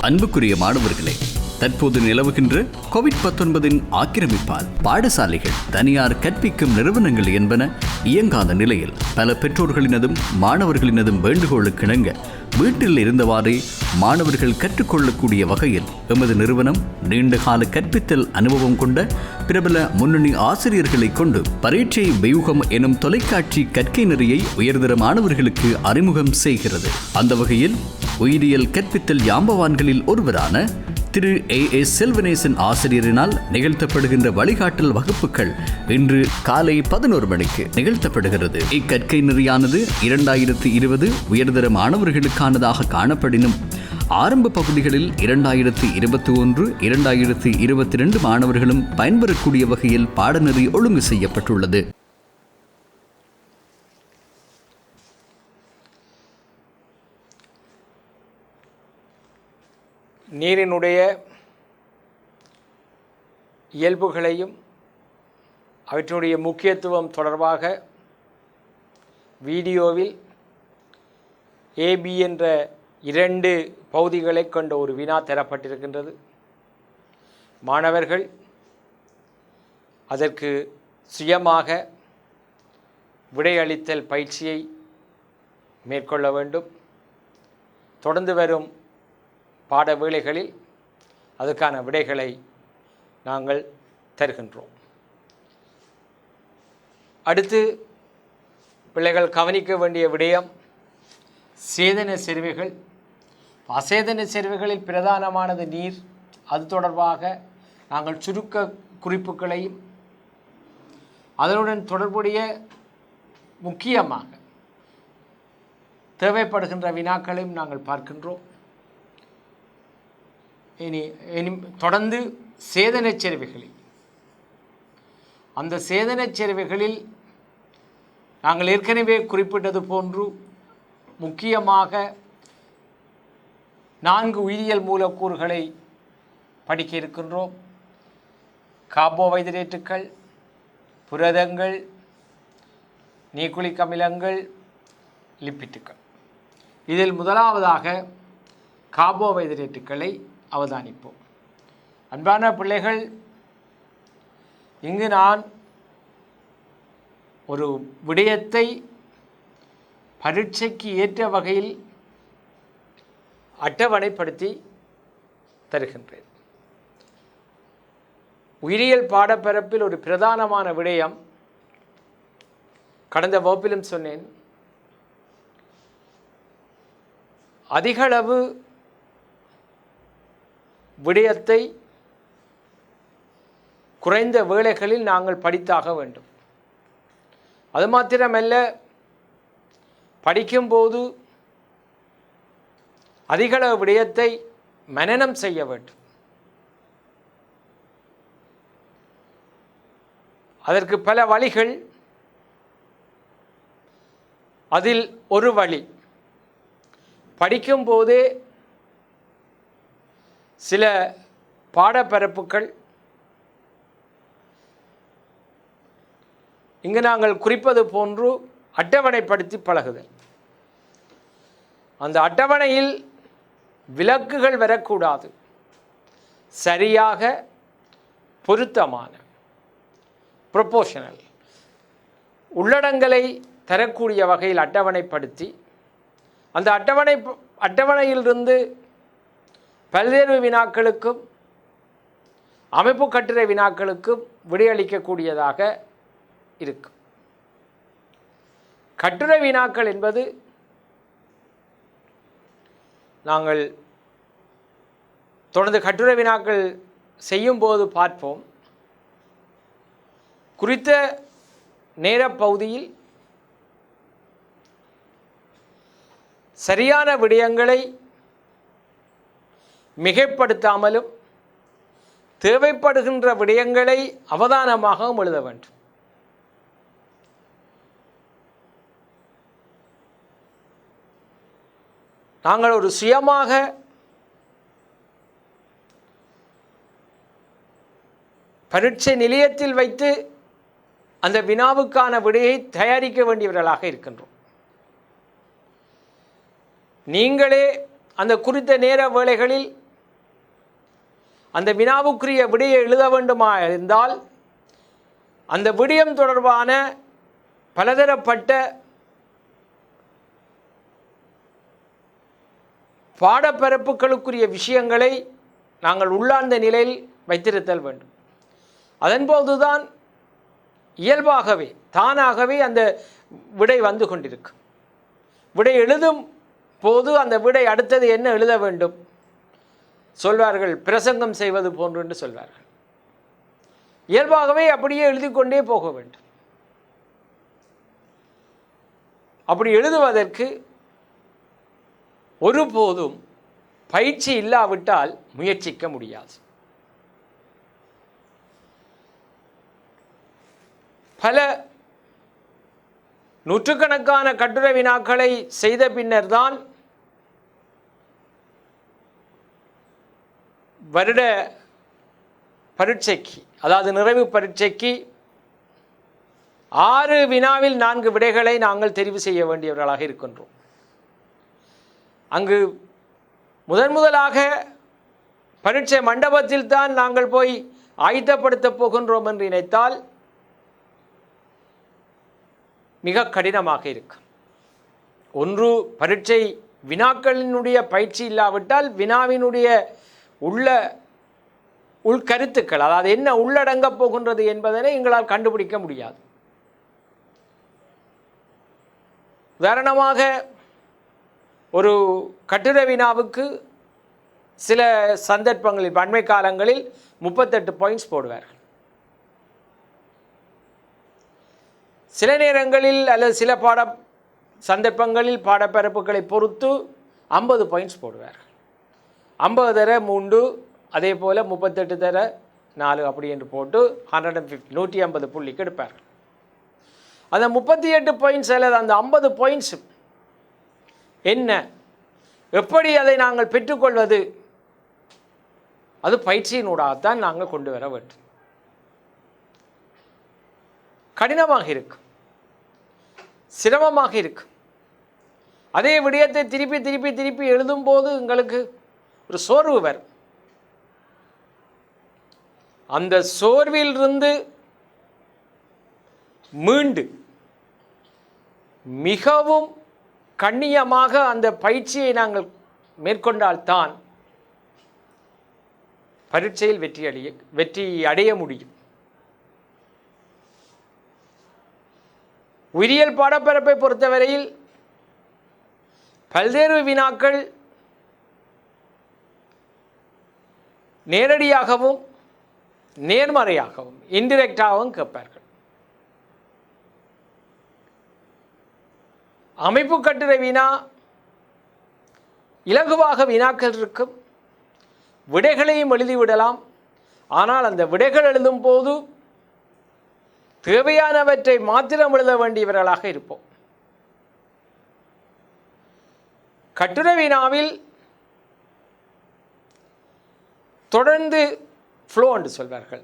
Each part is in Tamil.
அன்புக்குரிய மாணவர்களே, தற்போது நிலவுகின்ற கோவிட்-19 ஆக்கிரமிப்பால் பாடசாலைகள், தனியார் கற்பிக்கும் நிறுவனங்கள் என்பன இயங்காத நிலையில் பல பெற்றோர்களினதும் மாணவர்களினதும் வேண்டுகோளுக்கிணங்க வீட்டில் இருந்தவாறே மாணவர்கள் கற்றுக்கொள்ளக்கூடிய வகையில் எமது நிறுவனம் நீண்டகால கற்பித்தல் அனுபவம் கொண்ட பிரபல முன்னணி ஆசிரியர்களை கொண்டு பரீட்சை வியூகம் எனும் தொலைக்காட்சி கற்கை நெறியை உயர்தர மாணவர்களுக்கு அறிமுகம் செய்கிறது. அந்த வகையில் உயிரியல் கற்பித்தல் யாம்பவான்களில் ஒருவரான திரு A.S. செல்வனேசன் ஆசிரியரினால் நிகழ்த்தப்படுகின்ற வழிகாட்டல் வகுப்புகள் இன்று காலை 11 மணிக்கு நிகழ்த்தப்படுகிறது. இக்கற்கை நெறியானது 2020 உயர்தர மாணவர்களுக்கானதாக காணப்படினும் ஆரம்ப பகுதிகளில் 2021, 2022 மாணவர்களும் பயன்பெறக்கூடிய வகையில் பாடநெறி ஒழுங்கு செய்யப்பட்டுள்ளது. நீரினுடைய இயல்புகளையும் அவற்றினுடைய முக்கியத்துவம் தொடர்பாக வீடியோவில் AB என்ற 2 பகுதிகளை கொண்ட ஒரு வினா தரப்பட்டிருக்கின்றது. மாணவர்கள் அதற்கு சுயமாக விடையளித்தல் பயிற்சியை மேற்கொள்ள வேண்டும். தொடர்ந்து வரும் பாட வேளைகளில் அதற்கான விடைகளை நாங்கள் தருகின்றோம். அடுத்து பிள்ளைகள் கவனிக்க வேண்டிய விடயம் சேதன செறிவுகள். அசேதன செறிவுகளில் பிரதானமானது நீர். அது தொடர்பாக நாங்கள் சுருக்க குறிப்புகளையும் அதனுடன் தொடர்புடைய முக்கியமாக தேவைப்படுகின்ற வினாக்களையும் நாங்கள் பார்க்கின்றோம். இனி தொடர்ந்து சேதனச் செறிவுகளில், அந்த சேதனச் செறிவுகளில் நாங்கள் ஏற்கனவே குறிப்பிட்டது போன்று முக்கியமாக 4 உயிரியல் மூலக்கூறுகளை படிக்க இருக்கின்றோம். கார்போஹைட்ரேட்டுகள், புரதங்கள், நியூக்ளிக் அமிலங்கள், லிப்பிட்டுகள். இதில் முதலாவதாக கார்போஹைட்ரேட்டுகளை அவதானிப்போம். அன்பான பிள்ளைகள், இங்கு நான் ஒரு விடயத்தை பரீட்சைக்கு ஏற்ற வகையில் அட்டவணைப்படுத்தி தருகின்றேன். உயிரியல் பாடப்பரப்பில் ஒரு பிரதானமான விடயம், கடந்த வகுப்பிலும் சொன்னேன், அதிகளவு விடயத்தை குறைந்த வேளைகளில் நாங்கள் படித்தாக வேண்டும். அது மாத்திரமல்ல, படிக்கும்போது அதிகளவு விடயத்தை மனனம் செய்ய வேண்டும். அதற்கு பல வழிகள். அதில் ஒரு வழி, படிக்கும்போதே சில பாடப்பரப்புகள் இங்கு நாங்கள் குறிப்பது போன்று அட்டவணைப்படுத்தி பழகுதல். அந்த அட்டவணையில் விலக்குகள் வரக்கூடாது. சரியாக பொருத்தமான ப்ரொபோஷனல் உள்ளடங்களை தரக்கூடிய வகையில் அட்டவணைப்படுத்தி அந்த அட்டவணையிலிருந்து பல்வேறு வினாக்களுக்கும் அமைப்பு கட்டுரை வினாக்களுக்கும் விடையளிக்கக்கூடியதாக இருக்கும். கட்டுரை வினாக்கள் என்பது நாங்கள் தொடர்ந்து கட்டுரை வினாக்கள் செய்யும்போது பார்ப்போம். குறித்த நேரப்பகுதியில் சரியான விடயங்களை மிகைப்படுத்தாமலும் தேவைப்படுகின்ற விடயங்களை அவதானமாகவும் எழுத வேண்டும். நாங்கள் ஒரு சுயமாக பரீட்சை நிலையத்தில் வைத்து அந்த வினாவுக்கான விடையை தயாரிக்க வேண்டியவர்களாக இருக்கின்றோம். நீங்களே அந்த குறித்த நேர வேளைகளில் அந்த வினாவுக்குரிய விடையை எழுத வேண்டுமா இருந்தால் அந்த விடயம் தொடர்பான பலதரப்பட்ட பாடப்பரப்புகளுக்குரிய விஷயங்களை நாங்கள் உள்ளார்ந்த நிலையில் வைத்திருத்தல் வேண்டும். அதன்போதுதான் இயல்பாகவே தானாகவே அந்த விடை வந்து கொண்டிருக்கும். விடை எழுதும் போது அந்த விடை அடுத்தது என்ன எழுத வேண்டும் சொல்வார்கள், பிரசங்கம் செய்வது போன்று என்று சொல்வார்கள். இயல்பாகவே அப்படியே எழுதி கொண்டே போக வேண்டும். அப்படி எழுதுவதற்கு ஒருபோதும் பயிற்சி இல்லாவிட்டால் முயற்சிக்க முடியாது. பல நூற்றுக்கணக்கான கட்டுரை வினாக்களை செய்த பின்னர் தான் வருட பரீட்சைக்கு, அதாவது நிறைவு பரீட்சைக்கு 6 வினாவில் 4 விடைகளை நாங்கள் தெரிவு செய்ய வேண்டியவர்களாக இருக்கின்றோம். அங்கு முதலாக பரீட்சை மண்டபத்தில் தான் நாங்கள் போய் ஆயத்தப்படுத்த போகின்றோம் என்று நினைத்தால் மிக கடினமாக இருக்கும். ஒன்று, பரீட்சை வினாக்களினுடைய பயிற்சி இல்லாவிட்டால் வினாவினுடைய உள்கருத்துக்கள், அதாவது என்ன உள்ளடங்கப் போகின்றது என்பதனை எங்களால் கண்டுபிடிக்க முடியாது. உதாரணமாக ஒரு கட்டுரை வினாவுக்கு சில சந்தர்ப்பங்களில் அண்மை காலங்களில் 38 பாயிண்ட்ஸ் போடுவார்கள். சில நேரங்களில் அல்லது சில சந்தர்ப்பங்களில் பாடப்பரப்புகளை பொறுத்து 50 பாயிண்ட்ஸ் போடுவார்கள். 50 தர 3, அதே போல் 38 தர 4 அப்படி என்று போட்டு 150 புள்ளிக்கு எடுப்பார்கள். அந்த 38 பாயிண்ட்ஸ் அல்லது அந்த 50 பாயிண்ட்ஸ் என்ன, எப்படி அதை நாங்கள் பெற்றுக்கொள்வது, அது பயிற்சியினூடாகத்தான் நாங்கள் கொண்டு வர வேண்டும். கடினமாக இருக்கும், சிரமமாக இருக்கும். அதே விடயத்தை திருப்பி திருப்பி திருப்பி எழுதும்போது எங்களுக்கு ஒரு சோர்வு வரும். அந்த சோர்விலிருந்து மீண்டு மிகவும் கண்ணியமாக அந்த பயிற்சியை நாங்கள் மேற்கொண்டால்தான் பரீட்சையில் வெற்றி அடைய முடியும். உயிரியல் பாடப்பரப்பை பொறுத்தவரையில் பல்வேறு வினாக்கள் நேரடியாகவும் நேர்மறையாகவும் இன்டிரெக்டாகவும் கேட்பார்கள். அமைப்பு கட்டுரை வினா இலகுவாக வினாக்கள் இருக்கும், விடைகளையும் எழுதிவிடலாம். ஆனால் அந்த விடைகள் எழுதும் போது தேவையானவற்றை மாத்திரம் எழுத வேண்டியவர்களாக இருப்போம். கட்டுரை வினாவில் தொடர்ந்து ஃப்ளோ என்று சொல்வார்கள்,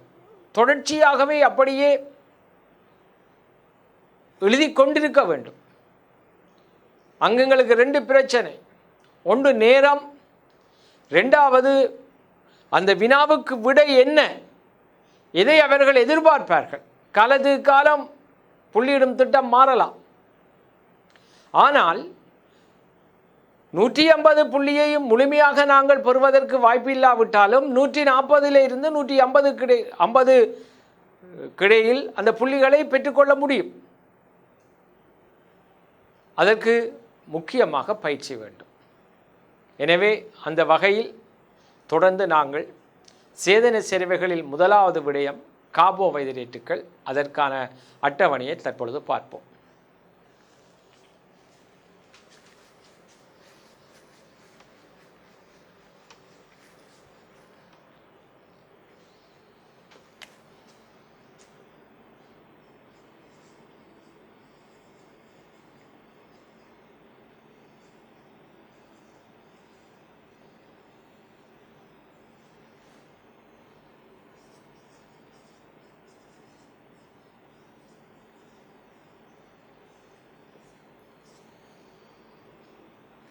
தொடர்ச்சியாகவே அப்படியே எழுதி கொண்டிருக்க வேண்டும். அங்கங்களுக்கு 2 பிரச்சனை. ஒன்று நேரம், 2வது அந்த வினாவுக்கு விடை என்ன, எதை அவர்கள் எதிர்பார்ப்பார்கள். காலம் புள்ளியிடும் திட்டம் மாறலாம். ஆனால் 150 புள்ளியையும் முழுமையாக நாங்கள் பெறுவதற்கு வாய்ப்பு இல்லாவிட்டாலும் 140 150 கிடையில் அந்த புள்ளிகளை பெற்றுக்கொள்ள முடியும். அதற்கு முக்கியமாக பயிற்சி வேண்டும். எனவே அந்த வகையில் தொடர்ந்து நாங்கள் சேதன சேவைகளில் முதலாவது விடயம் கார்போஹைட்ரேட்டுகள், அதற்கான அட்டவணையை தற்பொழுது பார்ப்போம்.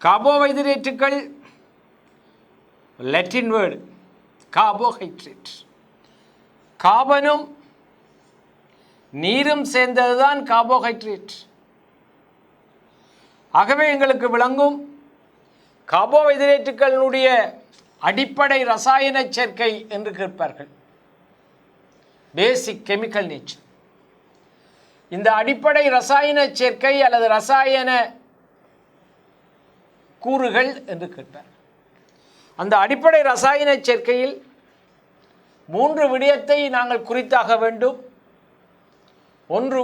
கார்போஹைட்ரேட்டுகள் லத்தீன் வேர்டு கார்போஹைட்ரேட். கார்பனும் நீரும் சேர்ந்ததுதான் கார்போஹைட்ரேட். ஆகவே எங்களுக்கு விளங்கும் கார்போஹைட்ரேட்டுகளுடைய அடிப்படை ரசாயன சேர்க்கை என்று கேட்பார்கள், பேசிக் கெமிக்கல் நேச்சர். இந்த அடிப்படை ரசாயன சேர்க்கை அல்லது ரசாயன கூறுகள் என்று கேட்பார். அந்த அடிப்படை ரசாயன சேர்க்கையில் 3 விடயத்தை நாங்கள் குறித்தாக வேண்டும். ஒன்று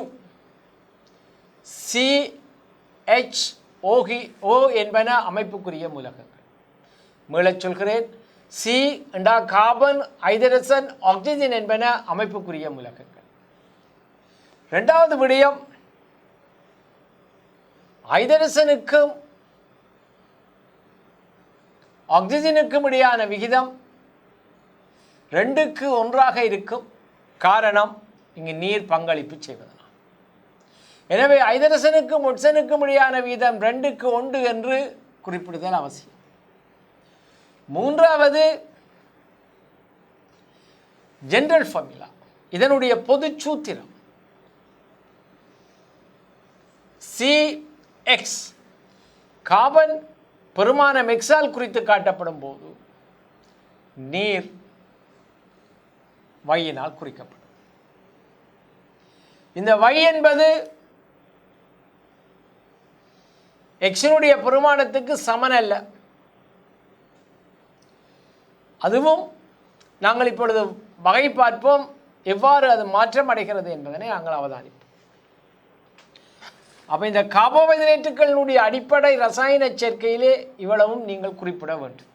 CHOO என்பன அமைப்புக்குரிய மூலகங்கள். மீளச் சொல்கிறேன், சி என்றா கார்பன், ஹைட்ரஜன், ஆக்சிஜன் என்பன அமைப்புக்குரிய மூலகங்கள். இரண்டாவது விடயம், ஹைட்ரஜனுக்கும் ஆக்சிஜனுக்கும் இடையான விகிதம் 2:1 இருக்கும். காரணம், இங்கு நீர் பங்களிப்பு செய்வதனால். எனவே ஹைட்ரஜனுக்கும் ஆக்சிஜனுக்கும் இடையான விகிதம் 2:1 என்று குறிப்பிடுதல் அவசியம். மூன்றாவது, ஜெனரல் ஃபார்முலா, இதனுடைய பொது சூத்திரம் CX, கார்பன் பெருமானம் எக்ஸால் குறித்து காட்டப்படும் போது நீர் வையினால் குறிக்கப்படும். இந்த வை என்பது எக்ஸினுடைய பெருமானத்துக்கு சமனல்ல. அதுவும் நாங்கள் இப்பொழுது வகை பார்ப்போம், எவ்வாறு அது மாற்றம் அடைகிறது என்பதனை நாங்கள் அவதானிப்போம். அப்போ இந்த கார்போஹைட்ரேட்டுகளுடைய அடிப்படை ரசாயன சேர்க்கையிலே இவ்வளவும் நீங்கள் குறிப்பிட வேண்டும்.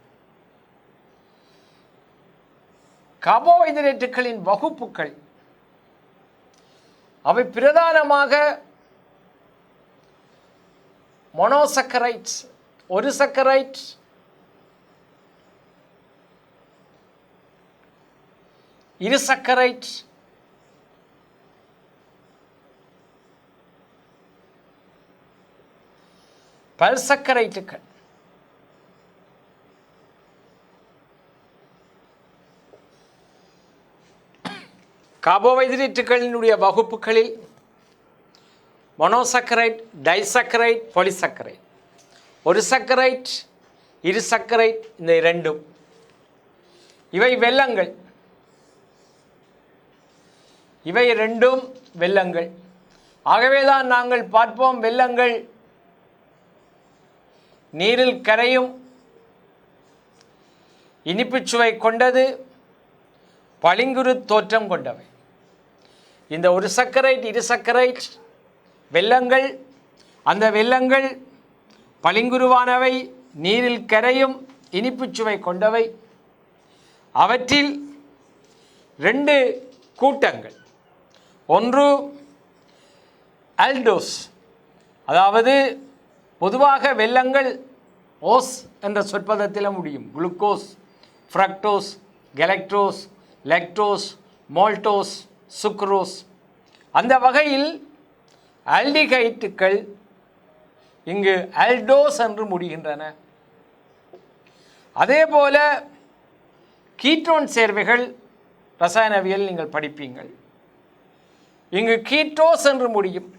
கார்போஹைட்ரேட்டுகளின் வகுப்புகள் அவை பிரதானமாக மோனோசக்கரைட்ஸ், ஒரு சக்கரைட், இரு சக்கரைட், பல்சக்கரைட்டுகள். கார்போஹைட்ரேட்டுகளினுடைய வகுப்புகளில் மோனோசக்கரைட், டைசக்கரைட், பாலிசக்கரைட், ஒரு சக்கரைட், இரு சக்கரைட், இந்த இரண்டும் இவை வெல்லங்கள். இவை இரண்டும் வெல்லங்கள். ஆகவேதான் நாங்கள் பார்ப்போம், வெல்லங்கள் நீரில் கரையும், இனிப்புச் சுவை கொண்டது, பளிங்குரு தோற்றம் கொண்டவை. இந்த ஒரு சக்கரைட், இரு சக்கரைட் வெல்லங்கள், அந்த வெல்லங்கள் பளிங்குருவானவை, நீரில் கரையும், இனிப்புச் சுவை கொண்டவை. அவற்றில் 2 கூட்டங்கள். ஒன்று ஆல்டோஸ், அதாவது பொதுவாக வெல்லங்கள் ஓஸ் என்ற சொற்பதத்தில் முடியும். Glucose, fructose, galactose, lactose, maltose, sucrose. அந்த வகையில் ஆல்டிகைட்டுகள் இங்கு ஆல்டோஸ் என்று முடிகின்றன. அதேபோல கீட்டோன் சேர்வைகள் ரசாயனவியல் நீங்கள் படிப்பீங்கள். இங்கு கீட்டோஸ் என்று முடியும்.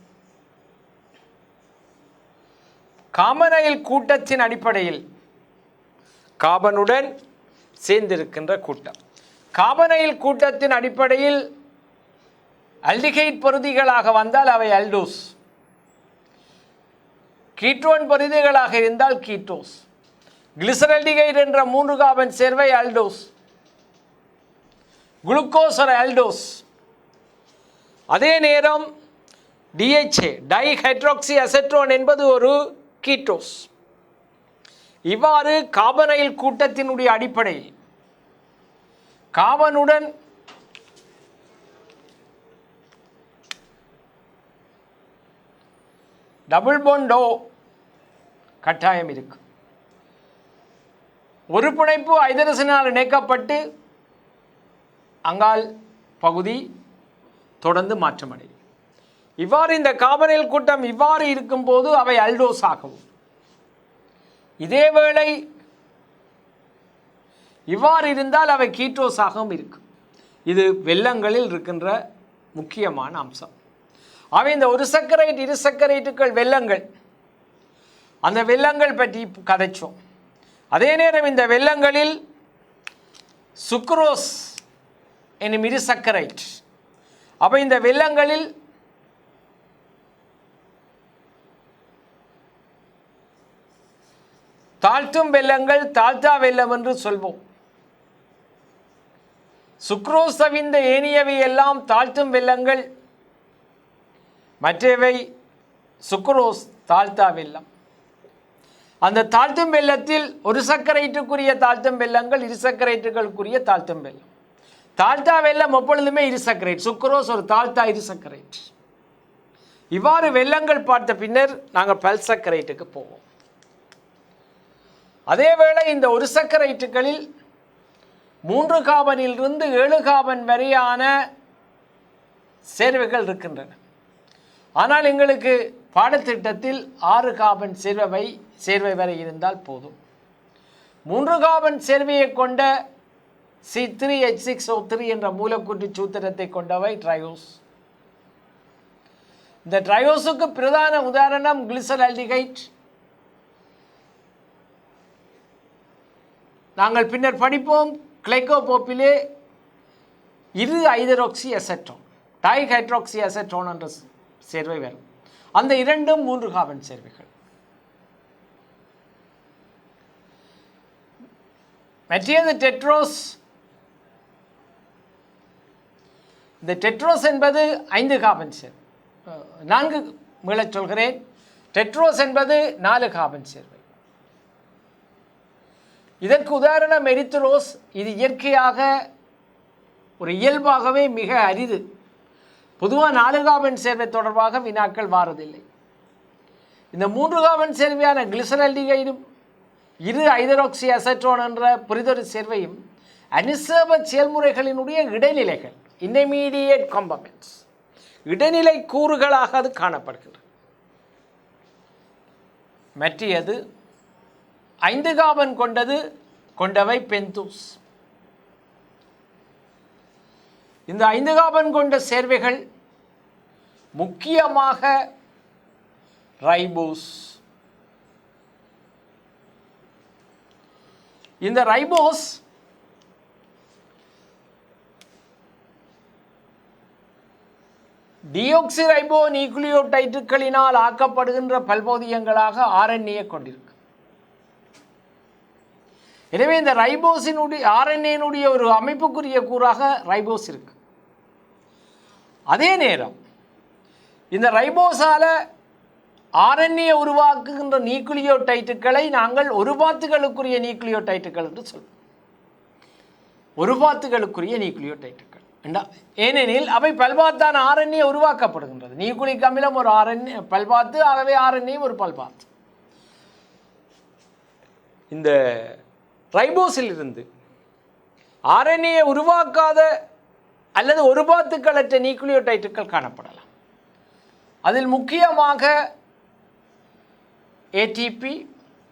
கார்பனைல் கூட்டத்தின் அடிப்படையில் கார்பனுடன் சேர்ந்திருக்கின்ற கூட்டம். கார்பனைல் கூட்டத்தின் அடிப்படையில் ஆல்டிகைட் பகுதிகளாக வந்தால் அவை ஆல்டோஸ், கீட்டோன் பகுதிகளாக இருந்தால் கீட்டோஸ். கிளிசரால்டிகைட் என்ற 3 கார்பன் சேர்வை ஆல்டோஸ், குளுக்கோஸ் ஒரு ஆல்டோஸ். அதே நேரம் DHA, டைஹைட்ராக்சி அசெட்டோன் என்பது ஒரு கீட்டோஸ். இவ்வாறு கார்பனைல் கூட்டத்தினுடைய அடிப்படையில் கார்பனுடன் டபுள் பாண்டோ கட்டாயம் இருக்கு. ஒரு பிணைப்பு ஹைட்ரஜனால் இணைக்கப்பட்டு அங்கால் பகுதி தொடர்ந்து மாற்றமடையும். இவ்வாறு இந்த கார்பனைல் கூட்டம் இவ்வாறு இருக்கும்போது அவை ஆல்டோஸ் ஆகவும், இதேவேளை இவ்வாறு இருந்தால் அவை கீட்டோஸாகவும் இருக்கும். இது வெல்லங்களில் இருக்கின்ற முக்கியமான அம்சம். அவை இந்த ஒரு சர்க்கரைட் இரு சர்க்கரைட்டுகள் வெல்லங்கள், அந்த வெல்லங்கள் பற்றி கதைச்சோம். அதே நேரம் இந்த வெல்லங்களில் சுக்ரோஸ் என்னும் இரு சர்க்கரைட், அப்போ இந்த வெல்லங்களில் தாழ்த்தும் வெல்லங்கள் தாழ்த்தா வெல்லம் என்று சொல்வோம். சுக்ரோஸ் தவிர்ந்த ஏனியவை எல்லாம் தாழ்த்தும் வெல்லங்கள், மற்றவை சுக்ரோஸ் தாழ்த்தா வெல்லம். அந்த தாழ்த்தும் வெல்லத்தில் ஒரு சர்க்கரைட்டுக்குரிய தாழ்த்தும் வெல்லங்கள், இரு சர்க்கரைட்டுகளுக்குரிய தாழ்த்தும் வெல்லம். தாழ்த்தா வெல்லம் எப்பொழுதுமே இரு சர்க்கரைட், சுக்ரோஸ் ஒரு தாழ்த்தா இரு சர்க்கரைட். இவ்வாறு வெல்லங்கள் பார்த்த பின்னர் நாங்கள் பல் சர்க்கரைட்டுக்கு போவோம். அதேவேளை இந்த ஒரு சர்க்கரைட்டுகளில் 3 கார்பனிலிருந்து 7 கார்பன் வரையான சேர்வைகள் இருக்கின்றன. ஆனால் எங்களுக்கு பாடத்திட்டத்தில் 6 கார்பன் சேர்வை வரை இருந்தால் போதும். 3 கார்பன் சேர்வையை கொண்ட C3H6O3 என்ற மூலக்கூற்று சூத்திரத்தை கொண்டவை ட்ரையோஸ். இந்த ட்ரையோஸுக்கு பிரதான உதாரணம் கிளிசரால்டிகைட். நாங்கள் பின்னர் படிப்போம். கிளைகோபோப்பிலே இரு ஐதரோக்சி அசெட்டோன், டைஹைட்ராக்சி அசெட்டோன் என்ற சேர்வை வரும். அந்த இரண்டும் 3 கார்பன் சேர்வைகள். மற்றது டெட்ரோஸ். இந்த டெட்ரோஸ் என்பது 5 கார்பன் சேர்வை. 4 மீளச் சொல்கிறேன். டெட்ரோஸ் என்பது 4 கார்பன் சேர்வை. இதற்கு உதாரணம் எரித்ரோஸ். இது இயற்கையாக ஒரு இயல்பாகவே மிக அரிது. பொதுவாக 4 கார்பன் சேர்வை தொடர்பாக வினாக்கள் வாரதில்லை. இந்த 3 கார்பன் சேர்வையான கிளிசரால்டிகைடும் இரு ஐதரோக்சி அசெட்டோன் என்ற புரிதொரு சேர்வையும் அனிசேப செயல்முறைகளினுடைய இடைநிலைகள், இன்டர்மீடியேட் காம்பனன்ட்ஸ், இடைநிலை கூறுகளாக அது காணப்படுகிறது. மற்றது 5 கார்பன் கொண்டவை பெந்தோஸ். இந்த 5 கார்பன் கொண்ட சேர்வைகள் முக்கியமாக ரைபோஸ். இந்த ரைபோஸ் டியோக்சி ரைபோ நியூக்ளியோடைட்டுகளினால் ஆக்கப்படுகின்ற பல்போதியங்களாக RNA கொண்டிருக்கு. எனவே இந்த ரைபோஸினுடைய RNA-னுடைய ஒரு அமைப்புக்குரிய கூறாக ரைபோஸ் இருக்கு. அதே நேரம் இந்த ரைபோஸால் RNA உருவாக்குகின்ற நியூக்ளியோடைட்டுகளை நாங்கள் ஒருபாத்துகளுக்குரிய நியூக்ளியோடைட்டுகள் என்று சொல்வோம். ஒருபாத்துகளுக்குரிய நியூக்ளியோடைட்டுகள் ஏனெனில் அவை பல்பாத்தான் RNA உருவாக்கப்படுகின்றது. நியூக்ளிக் அமிலம் ஒரு RNA பல்பாத்து, ஆகவே RNA ஒரு பல்பாத்து. இந்த ரைபோஸில் இருந்து RNA உருவாக்காத அல்லது ஒருபாத்துக்களற்ற நியூக்ளியோடைட்டுகள் காணப்படலாம். அதில் முக்கியமாக ATP,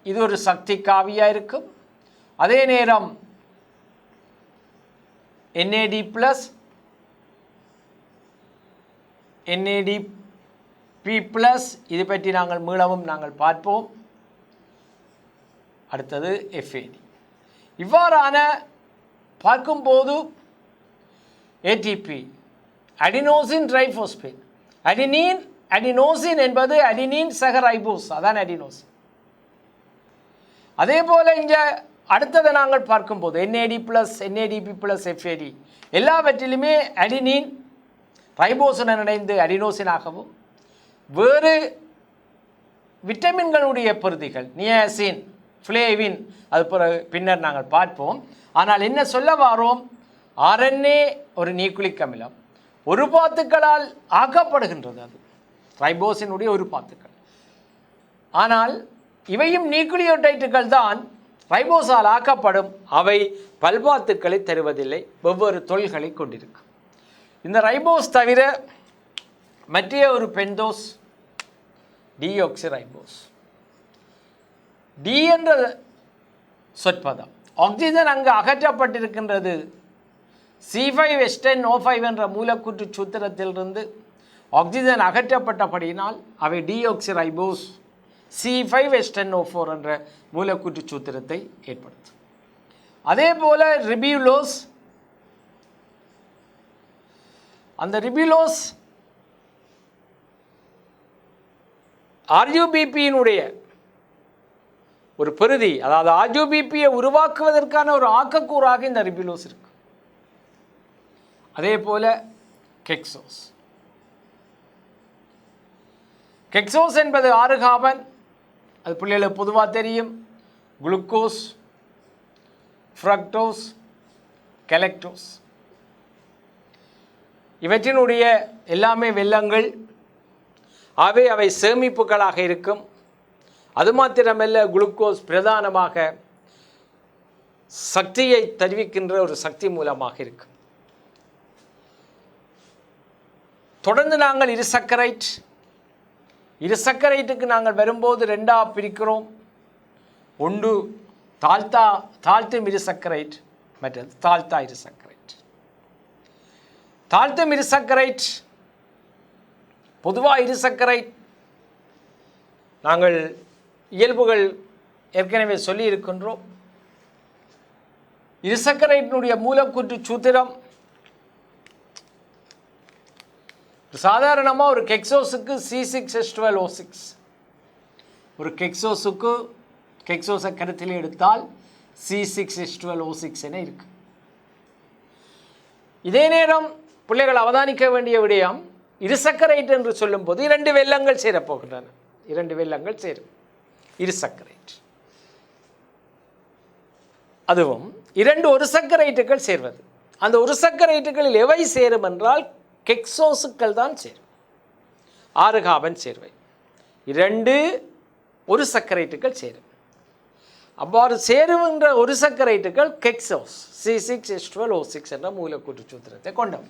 இது ஒரு சக்தி காவியாக இருக்கும். அதே நேரம் NAD+, NADP+, இது பற்றி மீளவும் நாங்கள் பார்ப்போம். அடுத்தது FAD. இவ்வாறான பார்க்கும்போது ATP, அடினோசின் ட்ரைஃபோஸ்பேட், அடினோசின் என்பது அடினின் சக ரைபோஸ், அதான் அடினோசின். அதே போல் இங்கே அடுத்ததை நாங்கள் பார்க்கும்போது NAD+, NADP+, FAD எல்லாவற்றிலுமே அடினின் ரைபோசுடன் இணைந்து அடினோசினாகவும், வேறு விட்டமின்களுடைய பொருத்திகள் நியாசின், ஃப்ளேவின், அது பின்னர் நாங்கள் பார்ப்போம். ஆனால் என்ன சொல்ல வாரோம், RNA ஒரு நியூக்ளிக் அமிலம், ஒரு பாத்துக்களால் ஆக்கப்படுகின்றது. அது ரைபோஸினுடைய ஒரு பாத்துக்கள். ஆனால் இவையும் நியூக்ளியோடைட்டுகள் தான், ரைபோஸால் ஆக்கப்படும். அவை பல்பாத்துக்களை தருவதில்லை, வெவ்வேறு தொழில்களை கொண்டிருக்கும். இந்த ரைபோஸ் தவிர மற்ற ஒரு பெந்தோஸ் டியோக்சி ரைபோஸ். டி என்ற சொற்பதம் ஆக்சிஜன் அங்கு அகற்றப்பட்டிருக்கின்றது. C5H10O5 என்ற மூலக்கூற்று சூத்திரத்திலிருந்து ஆக்சிஜன் அகற்றப்பட்டபடியினால் அவை டீஆக்சிரைபோஸ் C5H10O4 என்ற மூலக்கூற்று சூத்திரத்தை ஏற்படுத்தும். அதே போல ரிபியூலோஸ், அந்த ரிபியூலோஸ் RUBP-யினுடைய ஒரு பெறுதி, அதாவது RUBP-யை உருவாக்குவதற்கான ஒரு ஆக்கக்கூறாக இந்த ரிபியூலோஸ் இருக்கு. அதே போல கெக்சோஸ். கெக்சோஸ் என்பது 6 கார்பன், அது பிள்ளைகளுக்கு பொதுவாக தெரியும். குளுக்கோஸ், ஃப்ரக்டோஸ், கெலக்டோஸ், இவற்றினுடைய எல்லாமே வெல்லங்கள். அவை சேமிப்புகளாக இருக்கும். அது மாத்திரமல்ல, குளுக்கோஸ் பிரதானமாக சக்தியை தெரிவிக்கின்ற ஒரு சக்தி மூலமாக இருக்கும். தொடர்ந்து நாங்கள் இருசக்கரைட்டுக்கு நாங்கள் வரும்போது 2ஆக பிரிக்கிறோம். ஒன்று தாழ்த்தும் இருசக்கரைட், மற்றது தாழ்த்தா இருசக்கரைட். தாழ்த்தும் இருசக்கரைட் பொதுவாக இருசக்கரைட் நாங்கள் இயல்புகள் ஏற்கனவே சொல்லி இருக்கின்றோம். இருசக்கரைட்டினுடைய மூலக்கூற்று சூத்திரம் சாதாரணமாக ஒரு கெக்சோஸுக்கு C6H12O6. ஒரு கெக்சோஸை கருத்தில் எடுத்தால் C6H12O6 என இருக்கு. இதே நேரம் பிள்ளைகள் அவதானிக்க வேண்டிய விடயம், இருசக்கரைட் என்று சொல்லும்போது 2 வெல்லங்கள் சேரப்போகின்றன. 2 வெல்லங்கள் சேரும் இருசக்கரைட். அதுவும் 2 ஒரு சக்கரைட்டுகள் சேர்வது. அந்த ஒரு சக்கரைட்டுகளில் எவை சேரும் என்றால் கெக்சோஸுக்கள் தான் சேரும். 6 கார்பன் சேர்வை 2 ஒரு சக்கரைட்டுகள் சேரும். அவ்வாறு சேருகின்ற ஒரு சக்கரைட்டுகள் கெக்சோஸ் C6H12O6 என்ற மூலக்கூற்று சூத்திரத்தை கொண்டவை.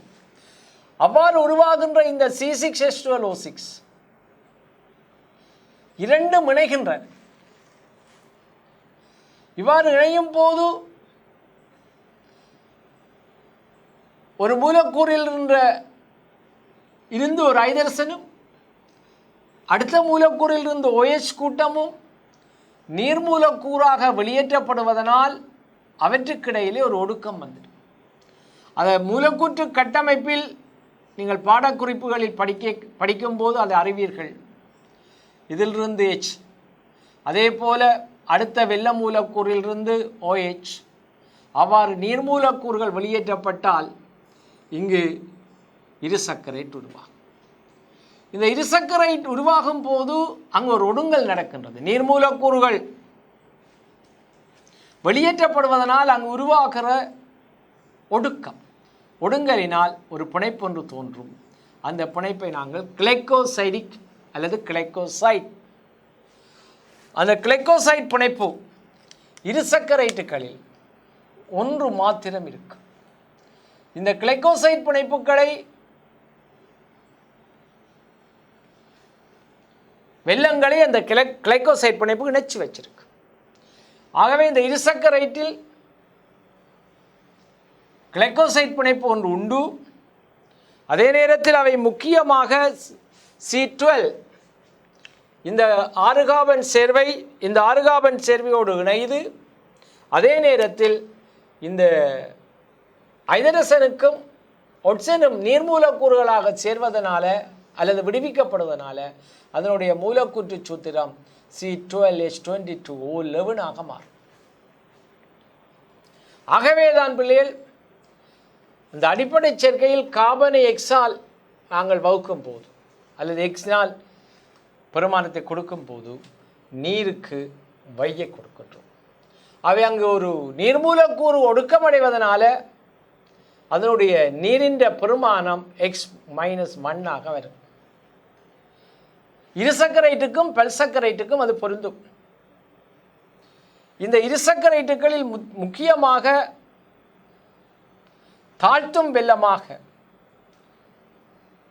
அவ்வாறு உருவாகின்ற இந்த C6H12O6 இரண்டும் இணைகின்றன. இவ்வாறு இணையும் போது ஒரு மூலக்கூறில் இருந்து ஒரு ஹைட்ரஜனும் அடுத்த மூலக்கூறில் இருந்து OH கூட்டமும் நீர் மூலக்கூறாக வெளியேற்றப்படுவதனால் அவற்றுக்கிடையிலே ஒரு ஒடுக்கம் வந்துடும். அதை மூலக்கூற்று கட்டமைப்பில் நீங்கள் பாடக்குறிப்புகளில் படிக்கும்போது அதை அறிவீர்கள். இதிலிருந்து H, அதே போல அடுத்த வெள்ள மூலக்கூறிலிருந்து OH, அவ்வாறு நீர் மூலக்கூறுகள் வெளியேற்றப்பட்டால் இங்கு இருசக்கரைட் உருவாகும். இந்த இருசக்கரைட் உருவாகும் போது அங்கு ஒரு ஒடுங்கல் நடக்கின்றது. நீர் மூலக்கூறுகள் வெளியேற்றப்படுவதனால் அங்கு உருவாகிற ஒடுங்கலினால் ஒரு பிணைப்பு ஒன்று தோன்றும். அந்த பிணைப்பை நாங்கள் கிளைகோசைடிக் அல்லது கிளைகோசைட். அந்த கிளைகோசைட் பிணைப்பு இருசக்கரைட்டுகளில் ஒன்று மாத்திரம் இருக்கும். இந்த கிளைகோசைட் பிணைப்புகளை வெல்லங்களை அந்த கிளைகோசைட் பிணைப்பு இணைச்சி வச்சிருக்கு. ஆகவே இந்த இருசக்கரைட்டில் கிளைகோசைட் பிணைப்பு ஒன்று உண்டு. அதே நேரத்தில் அவை முக்கியமாக C12 இந்த 6 கார்பன் சேர்வை, இந்த 6 கார்பன் சேர்வையோடு இணைது. அதே நேரத்தில் இந்த ஹைட்ரஜனுக்கும் ஒட்சனும் நீர்மூலக்கூறுகளாக சேர்வதனால அல்லது விடுவிக்கப்படுவதனால அதனுடைய மூலக்கூற்று சூத்திரம் C12H22O11 ஆக மாறும். ஆகவே தான் பிள்ளைகள் இந்த அடிப்படை சேர்க்கையில் கார்பனை எக்ஸால் நாங்கள் வகுக்கும் போது அல்லது எக்ஸினால் பெருமானத்தை கொடுக்கும் போது நீருக்கு வையை கொடுக்கின்றோம். அவை அங்கு ஒரு நீர்மூலக்கூறு ஒடுக்கமடைவதனால அதனுடைய நீரின் பெருமானம் X-1 ஆக வரும். இருசக்கரைட்டுக்கும் பல்சக்கரைட்டுக்கும் அது பொருந்தும். இந்த இருசக்கரைட்டுகளில் முக்கியமாக தாழ்த்தும் வெல்லமாக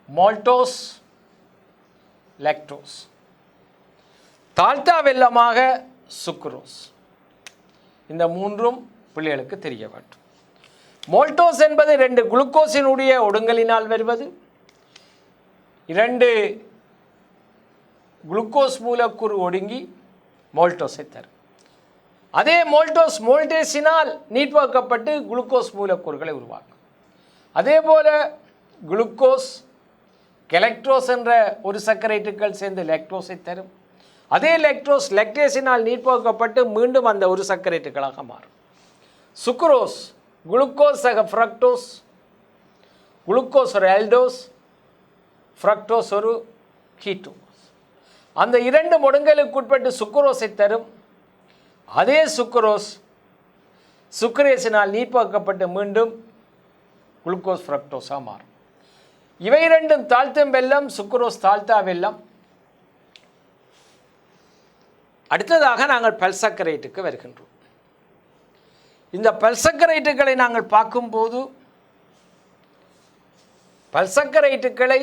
மால்டோஸ், லாக்டோஸ், தாழ்த்தா வெல்லமாக சுக்ரோஸ், இந்த மூன்றும் பிள்ளைகளுக்கு தெரிய வேண்டும். மோல்டோஸ் என்பது 2 குளுக்கோஸினுடைய ஒடுங்கலினால் வருவது. 2 குளுக்கோஸ் மூலக்கூறு ஒடுங்கி மோல்டோஸை தரும். அதே மோல்டோஸ் மோல்டேஸினால் நீட்வாக்கப்பட்டு குளுக்கோஸ் மூலக்கூறுகளை உருவாக்கும். அதே போல குளுக்கோஸ் கெலக்ட்ரோஸ் என்ற ஒரு சர்க்கரைட்டுகள் சேர்ந்து லாக்டோஸை தரும். அதே லாக்டோஸ் லாக்டேஸினால் நீட்வாக்கப்பட்டு மீண்டும் அந்த ஒரு சர்க்கரைட்டுகளாக மாறும். சுக்ரோஸ் குளுக்கோஸ் ஃப்ரக்டோஸ், குளுக்கோஸ் ஒரு ஆல்டோஸ், ஃப்ரக்டோஸ் ஒரு கீட்டோஸ். அந்த 2 ஒடுங்கலுக்கு உட்பட்டு சுக்ரோஸை தரும். அதே சுக்ரோஸ் சுக்ரேஸினால் நீட்வாக்கப்பட்டு மீண்டும் குளுக்கோஸ் ஃப்ரக்டோஸாக மாறும். இவை 2ம் தாழ்த்தும் வெல்லம், சுக்ரோஸ் தாழ்த்தா வெல்லம். அடுத்ததாக நாங்கள் பல்சக்கரைட்டுக்கு வருகின்றோம். இந்த பல்சக்கரைட்டுகளை நாங்கள் பார்க்கும்போது பல்சக்கரைட்டுகளை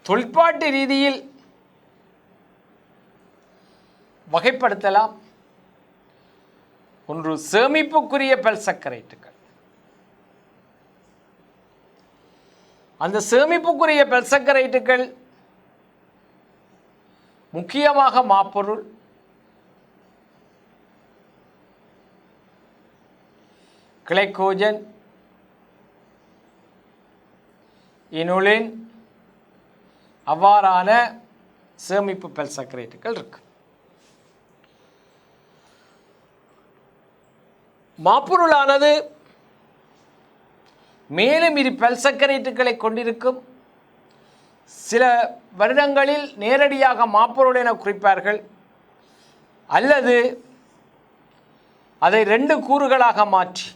தொல்பாட்டு ரீதியில் வகைப்படுத்தலாம். ஒன்று சேமிப்புக்குரிய பல்சக்கரைட்டுகள். அந்த சேமிப்புக்குரிய பல்சக்கரைட்டுகள் முக்கியமாக மாப்பொருள், கிளைக்கோஜன், இனுலின் அவ்வாறான சேமிப்பு பல்சக்கரைட்டுகள் இருக்கு. மாப்பொருளானது மேலும் 2 பல்சக்கரைட்டுகளை கொண்டிருக்கும். சில வருடங்களில் நேரடியாக மாப்பொருள் என குறிப்பார்கள், அல்லது அதை 2 கூறுகளாக மாற்றி,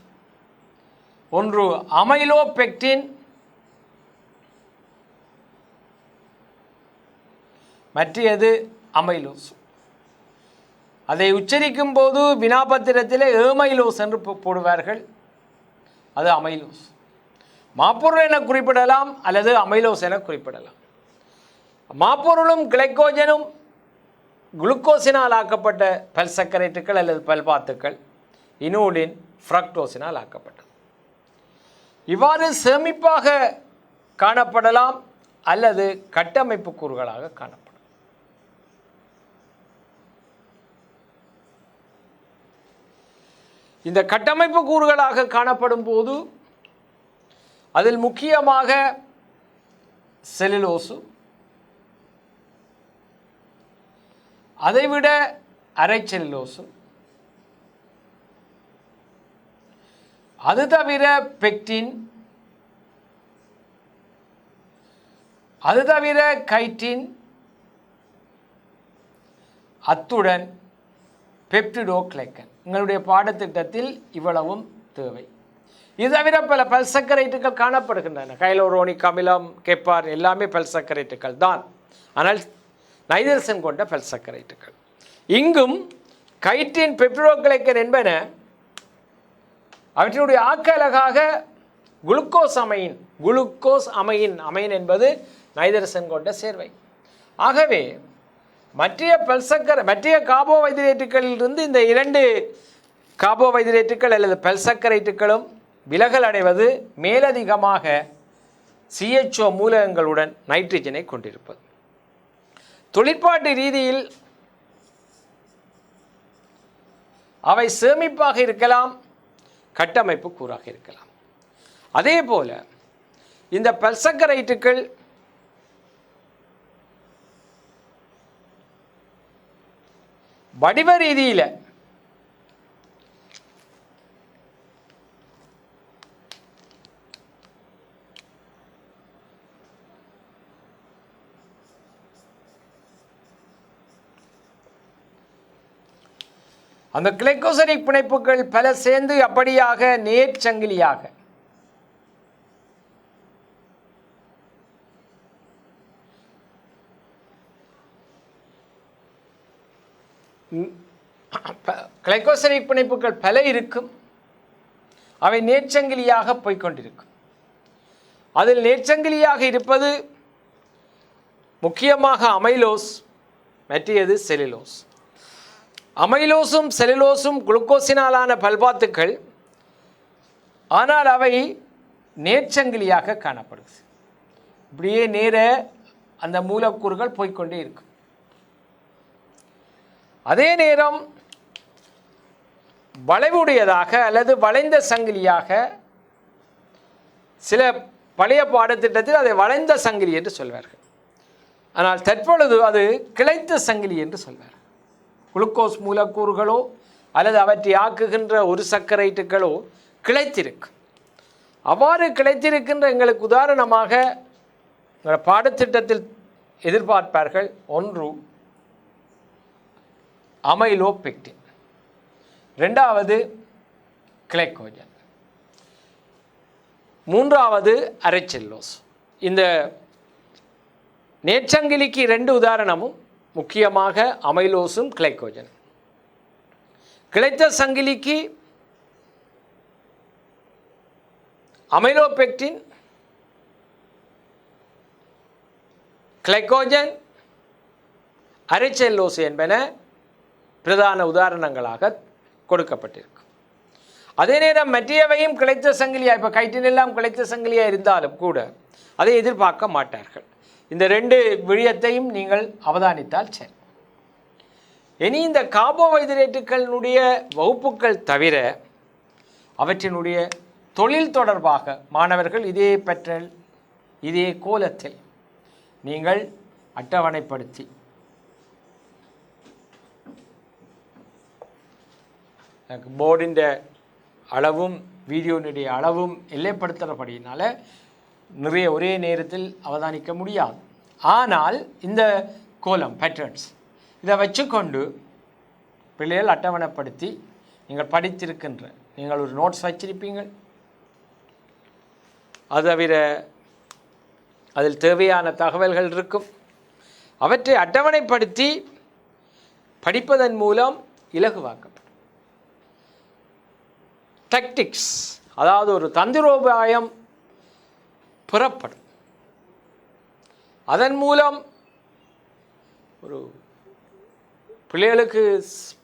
ஒன்று அமைலோபெக்டின், மற்றது அமைலோஸ். அதை உச்சரிக்கும் போது வினாபத்திரத்தில் ஏமைலோஸ் என்று போடுவார்கள். அது அமைலோஸ். மாப்பொருள் என குறிப்பிடலாம் அல்லது அமைலோஸ் என குறிப்பிடலாம். மாப்பொருளும் கிளைக்கோஜனும் குளுக்கோஸினால் ஆக்கப்பட்ட பல்சக்கரைட்டுகள் அல்லது பல்பாத்துக்கள், இனூலின் ஃப்ரக்டோஸினால் ஆக்கப்பட்டது. இவ்வாறு சேமிப்பாக காணப்படலாம் அல்லது கட்டமைப்பு கூறுகளாக காணப்படும். இந்த கட்டமைப்பு கூறுகளாக காணப்படும் போது அதில் முக்கியமாக செல்லுலோசு, அதைவிட அரை செல்லுலோசு, அது தவிர பெக்டின், அது தவிர கைட்டின், அத்துடன் பெப்டிடோகிளைக்கன். உங்களுடைய பாடத்திட்டத்தில் இவ்வளவும் தேவை. இது தவிர பல பல்சக்கரைட்டுகள் காணப்படுகின்றன. கைலோரோனிக் அமிலம், கெப்பார் எல்லாமே பல்சக்கரைட்டுகள் தான். ஆனால் நைதரசன் கொண்ட பல்சக்கரைட்டுகள். இங்கும் கைட்டின், பெப்டிடோகிளைக்கன் என்பன அவற்றினுடைய ஆக்கலகாக glucosamine. Glucosamine, amine என்பது நைதரசன் கொண்ட சேர்வை. ஆகவே மற்ற கார்போஹைட்ரேட்டுகளிலிருந்து இந்த 2 கார்போஹைட்ரேட்டுகள் அல்லது பல்சக்கரைட்டுகளும் விலகல் அடைவது மேலதிகமாக CHO மூலகங்களுடன் நைட்ரஜனை கொண்டிருப்பது. தொழிற்பாட்டு ரீதியில் அவை சேமிப்பாக இருக்கலாம், கட்டமைப்பு கூறாக இருக்கலாம். அதே போல இந்த பல்சக்கரைட்டுகள் வடிவ ரீதியில் அந்த கிளைகோசனிக் பிணைப்புகள் பல சேர்ந்து அப்படியாக நேர்ச்சங்கிலியாக கிளைகோசனிக் பிணைப்புகள் பல இருக்கும். அவை நேர்ச்சங்கிலியாக போய்கொண்டிருக்கும். அதில் நேர்ச்சங்கிலியாக இருப்பது முக்கியமாக அமைலோஸ், மற்றது செல்லுலோஸ். அமைலோசும் செலுலோசும் குளுக்கோஸினாலான பல்பாத்துக்கள், ஆனால் அவை நேர்ச்சங்கிலியாக காணப்படுது. இப்படியே நேர அந்த மூலக்கூறுகள் போய்கொண்டே இருக்கும். அதே நேரம் வளைவுடையதாக அல்லது வளைந்த சங்கிலியாக, சில பழைய பாடத்திட்டத்தில் அதை வளைந்த சங்கிலி என்று சொல்வார்கள். ஆனால் தற்பொழுது அது கிளைத்த சங்கிலி என்று சொல்வார். குளுக்கோஸ் மூலக்கூறுகளோ அல்லது அவற்றை ஆக்குகின்ற ஒரு சர்க்கரைட்டுகளோ கிளைத்திருக்கும். அவ்வாறு கிளைத்திருக்கின்ற எங்களுக்கு உதாரணமாக பாடத்திட்டத்தில் எதிர்பார்ப்பார்கள். ஒன்று அமைலோபெக்டின், இரண்டாவது கிளைக்கோஜன், மூன்றாவது அரைச்செல்லோஸ். இந்த நேர்ச்சங்கிலிக்கு 2 உதாரணமும் முக்கியமாக அமைலோஸும் கிளைக்கோஜன். கிளைத்த சங்கிலிக்கு அமைலோபெக்டின், கிளைக்கோஜன், அரைச்செல்லோஸ் என்பன பிரதான உதாரணங்களாக கொடுக்கப்பட்டிருக்கு. அதே நேரம் மற்றவையும் கிளைத்த சங்கிலியா, இப்போ கைட்டின் எல்லாம் கிளைத்த சங்கிலியா இருந்தாலும் கூட அதை எதிர்பார்க்க மாட்டார்கள். இந்த 2 விடயத்தையும் நீங்கள் அவதானித்தால் சரி. இனி இந்த கார்போஹைட்ரேட்டுகளினுடைய வகுப்புகள் தவிர அவற்றினுடைய தொழில் தொடர்பாக மாணவர்கள் இதே பெற்றல் இதே கோலத்தில் நீங்கள் அட்டவணைப்படுத்தி போர்டின் அளவும் வீடியோனுடைய அளவும் எல்லைப்படுத்துகிறபடியினால நிறைய ஒரே நேரத்தில் அவதானிக்க முடியாது. ஆனால் இந்த கோலம் பேட்டர்ன்ஸ் இதை வச்சுக்கொண்டு பிள்ளைகள் அட்டவணைப்படுத்தி நீங்கள் படித்திருக்கின்ற, நீங்கள் ஒரு நோட்ஸ் வச்சிருப்பீங்கள், அது தவிர அதில் தேவையான தகவல்கள் இருக்கும். அவற்றை அட்டவணைப்படுத்தி படிப்பதன் மூலம் இலகுவாக்கப்படும். டாக்டிக்ஸ், அதாவது ஒரு தந்திரோபாயம் புறப்படும். அதன் மூலம் ஒரு பிள்ளைகளுக்கு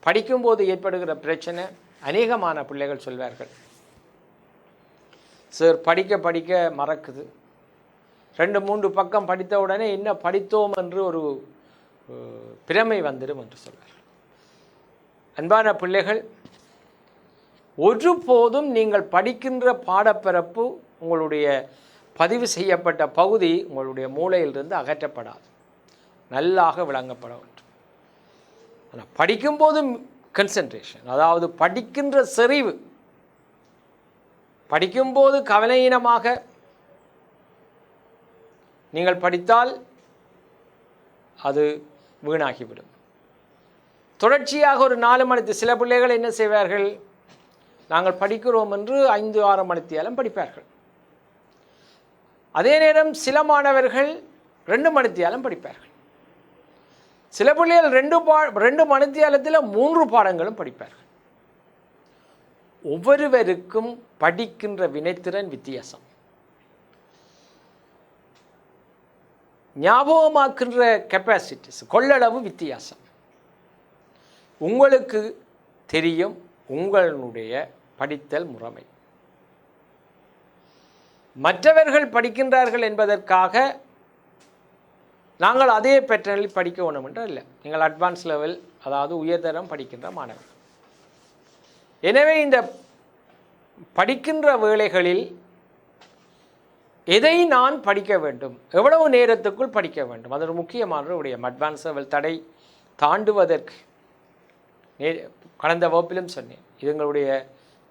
படிக்கும்போது ஏற்படுகிற பிரச்சனை, அநேகமான பிள்ளைகள் சொல்வார்கள், சார் படிக்க படிக்க மறக்குது, 2-3 பக்கம் படித்த உடனே என்ன படித்தோம் என்று ஒரு பிரமை வந்துடும் என்று சொல்வார்கள். அன்பான பிள்ளைகள், ஒருபோதும் நீங்கள் படிக்கின்ற பாடப்பரப்பு, உங்களுடைய பதிவு செய்யப்பட்ட பகுதி உங்களுடைய மூளையிலிருந்து அகற்றப்படாது, நல்லாக விளங்கப்பட வேண்டும். ஆனால் படிக்கும்போதும் கன்சன்ட்ரேஷன், அதாவது படிக்கின்ற செறிவு, படிக்கும்போது கவலையீனமாக நீங்கள் படித்தால் அது வீணாகிவிடும். தொடர்ச்சியாக ஒரு 4 மணி, சில பிள்ளைகள் என்ன செய்வார்கள், நாங்கள் படிக்கிறோம் என்று 5-6 மணித்தியாலம் படிப்பார்கள். அதே நேரம் சில மாணவர்கள் 2 மணித்தியாலம் படிப்பார்கள். சில பிள்ளைகள் 2 மணித்தியாலத்தில் 3 பாடங்களும் படிப்பார்கள். ஒவ்வொருவருக்கும் படிக்கின்ற வினைத்திறன் வித்தியாசம், ஞாபகமாக்குன்ற கெப்பாசிட்டிஸ், கொள்ளளவு வித்தியாசம். உங்களுக்கு தெரியும் உங்களுடைய படித்தல் முறைமை. மற்றவர்கள் படிக்கின்றார்கள் என்பதற்காக நாங்கள் அதே பேட்டர்னில் படிக்க வேணும் என்று இல்லை. நீங்கள் அட்வான்ஸ் லெவல், அதாவது உயர்தரம் படிக்கின்ற மாணவர்கள். எனவே இந்த படிக்கின்ற வேளைகளில் எதை நான் படிக்க வேண்டும், எவ்வளவு நேரத்துக்குள் படிக்க வேண்டும், அது ஒரு முக்கியமான விடயம். அட்வான்ஸ் லெவல் தடை தாண்டுவதற்கு கடந்த வகுப்பிலும் சொன்னேன், இது எங்களுடைய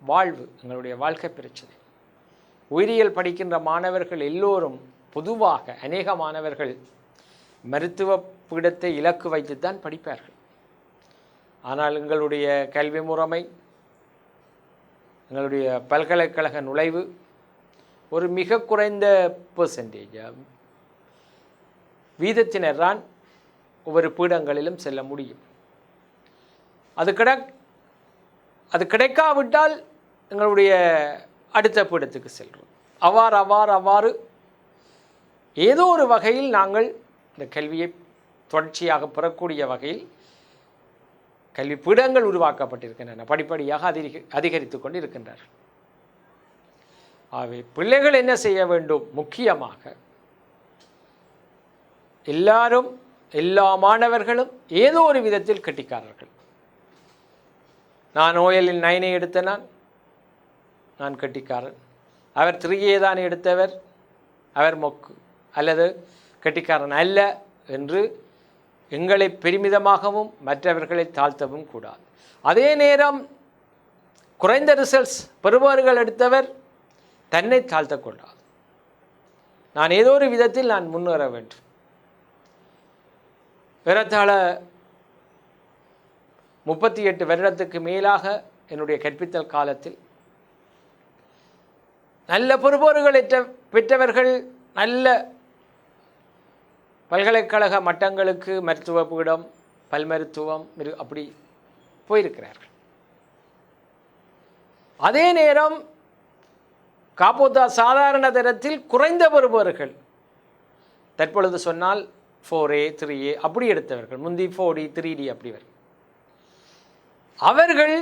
வாழ்வு, எங்களுடைய வாழ்க்கை பிரச்சனை. உயிரியல் படிக்கின்ற மாணவர்கள் எல்லோரும் பொதுவாக, அநேக மாணவர்கள் மருத்துவ பீடத்தை இலக்கு வைத்துத்தான் படிப்பார்கள். ஆனால் எங்களுடைய கல்வி முறைமை, எங்களுடைய பல்கலைக்கழக நுழைவு ஒரு மிக குறைந்த பெர்சன்டேஜ் வீதத்தினர் தான் ஒவ்வொரு பீடங்களிலும் செல்ல முடியும். அது கிடைக்காவிட்டால் எங்களுடைய அடுத்த பீடத்துக்கு செல்கிறோம். அவ்வாறு ஏதோ ஒரு வகையில் நாங்கள் இந்த கல்வியை தொடர்ச்சியாக பெறக்கூடிய வகையில் கல்வி பீடங்கள் உருவாக்கப்பட்டிருக்கின்றன, படிப்படியாக அதிகரித்து கொண்டு இருக்கின்றார்கள். ஆகவே பிள்ளைகள் என்ன செய்ய வேண்டும்? முக்கியமாக எல்லாரும், எல்லா மாணவர்களும் ஏதோ ஒரு விதத்தில் கெட்டிக்காரர்கள். நான் ஓயலில் 9 எடுத்த நான் கெட்டிக்காரன், அவர் 3A தான் எடுத்தவர், அவர் மொக்கு அல்லது கெட்டிக்காரன் அல்ல என்று எங்களை பெருமிதமாகவும் மற்றவர்களை தாழ்த்தவும் கூடாது. அதே நேரம் குறைந்த ரிசல்ட்ஸ் பெறுபவர்கள் எடுத்தவர் தன்னை தாழ்த்தக்கூடாது. நான் ஏதோ ஒரு விதத்தில் நான் முன்னேற வேண்டும். ஏறத்தாழ 38 வருடத்துக்கு மேலாக என்னுடைய கற்பித்தல் காலத்தில் நல்ல பெறுபவர்கள் பெற்றவர்கள் நல்ல பல்கலைக்கழக மட்டங்களுக்கு மருத்துவ பீடம், பல் மருத்துவம் அப்படி போயிருக்கிறார்கள். அதே நேரம் காப்போத்தா சாதாரண தரத்தில் குறைந்த பெறுபவர்கள், தற்பொழுது சொன்னால் 4A 3A அப்படி எடுத்தவர்கள், முந்தி 4D 3D அப்படி வரும், அவர்கள்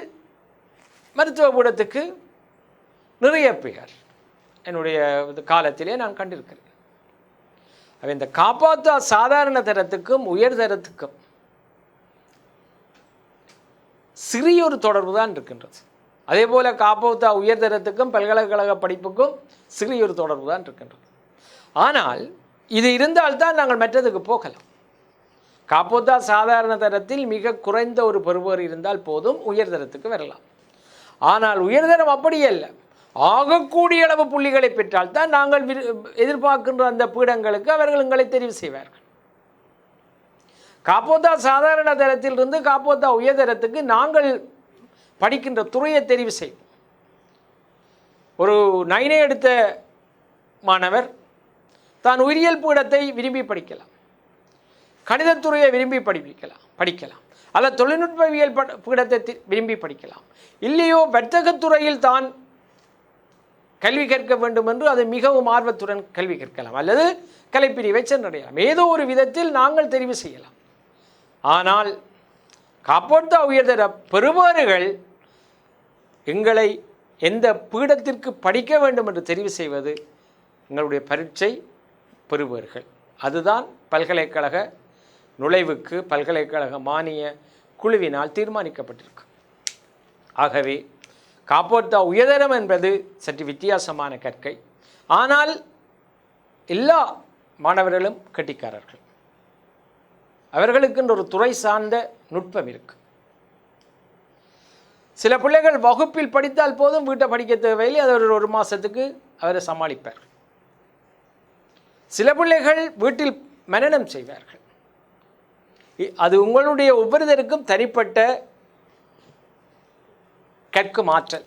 மருத்துவ பீடத்துக்கு நிறைய பேர் என்னுடைய காலத்திலே நான் கண்டிருக்கிறேன். இந்த காப்பாத்தா சாதாரண தரத்துக்கும் உயர் தரத்துக்கும் சிறியொரு தொடர்பு தான் இருக்கின்றது. அதே போல் காப்போத்தா உயர் தரத்துக்கும் பல்கலைக்கழக படிப்புக்கும் சிறியொரு தொடர்பு தான் இருக்கின்றது. ஆனால் இது இருந்தால்தான் நாங்கள் மற்றதுக்கு போகலாம். காப்போத்தா சாதாரண தரத்தில் மிக குறைந்த ஒரு பெறுபவர் இருந்தால் போதும், உயர்தரத்துக்கு வரலாம். ஆனால் உயர்தரம் அப்படியே இல்லை, ஆகக்கூடிய அளவு புள்ளிகளை பெற்றால் தான் நாங்கள் எதிர்பார்க்கின்ற அந்த பீடங்களுக்கு அவர்கள் எங்களை தெரிவு செய்வார்கள். காப்போத்தா சாதாரண தரத்திலிருந்து காப்போத்தா உயர்தரத்துக்கு நாங்கள் படிக்கின்ற துறையை தெரிவு செய்வோம். ஒரு 9 எடுத்த மாணவர் தான் உயிரியல் பீடத்தை விரும்பி படிக்கலாம், கணிதத்துறையை விரும்பி படிக்கலாம், அல்லது தொழில்நுட்பவியல் பீடத்தை விரும்பி படிக்கலாம். இல்லையோ வர்த்தகத்துறையில் தான் கல்வி கற்க வேண்டும் என்று அது மிகவும் ஆர்வத்துடன் கல்வி கற்கலாம், அல்லது கலைப்பிரிவை சென்றடையலாம். ஏதோ ஒரு விதத்தில் நாங்கள் தெரிவு செய்யலாம். ஆனால் காப்போத்தா உயர்தர பெறுபவர்கள் எங்களை எந்த பீடத்திற்கு படிக்க வேண்டும் என்று தெரிவு செய்வது எங்களுடைய பரீட்சை பெறுபவர்கள். அதுதான் பல்கலைக்கழக நுழைவுக்கு பல்கலைக்கழக மானிய குழுவினால் தீர்மானிக்கப்பட்டிருக்கு. ஆகவே காப்போத்தா உயர்தரம் என்பது சற்று வித்தியாசமான கற்கை. ஆனால் எல்லா மாணவர்களும் கெட்டிக்காரர்கள், அவர்களுக்கு ஒரு துறை சார்ந்த நுட்பம் இருக்கு. சில பிள்ளைகள் வகுப்பில் படித்தால் போதும், வீட்டை படிக்க தேவையில்லை, அது ஒரு மாதத்துக்கு அவரை சமாளிப்பார். சில பிள்ளைகள் வீட்டில் மனனம் செய்வார்கள். அது உங்களுடைய ஒவ்வொருத்தருக்கும் தனிப்பட்ட கற்கும் ஆற்றல்,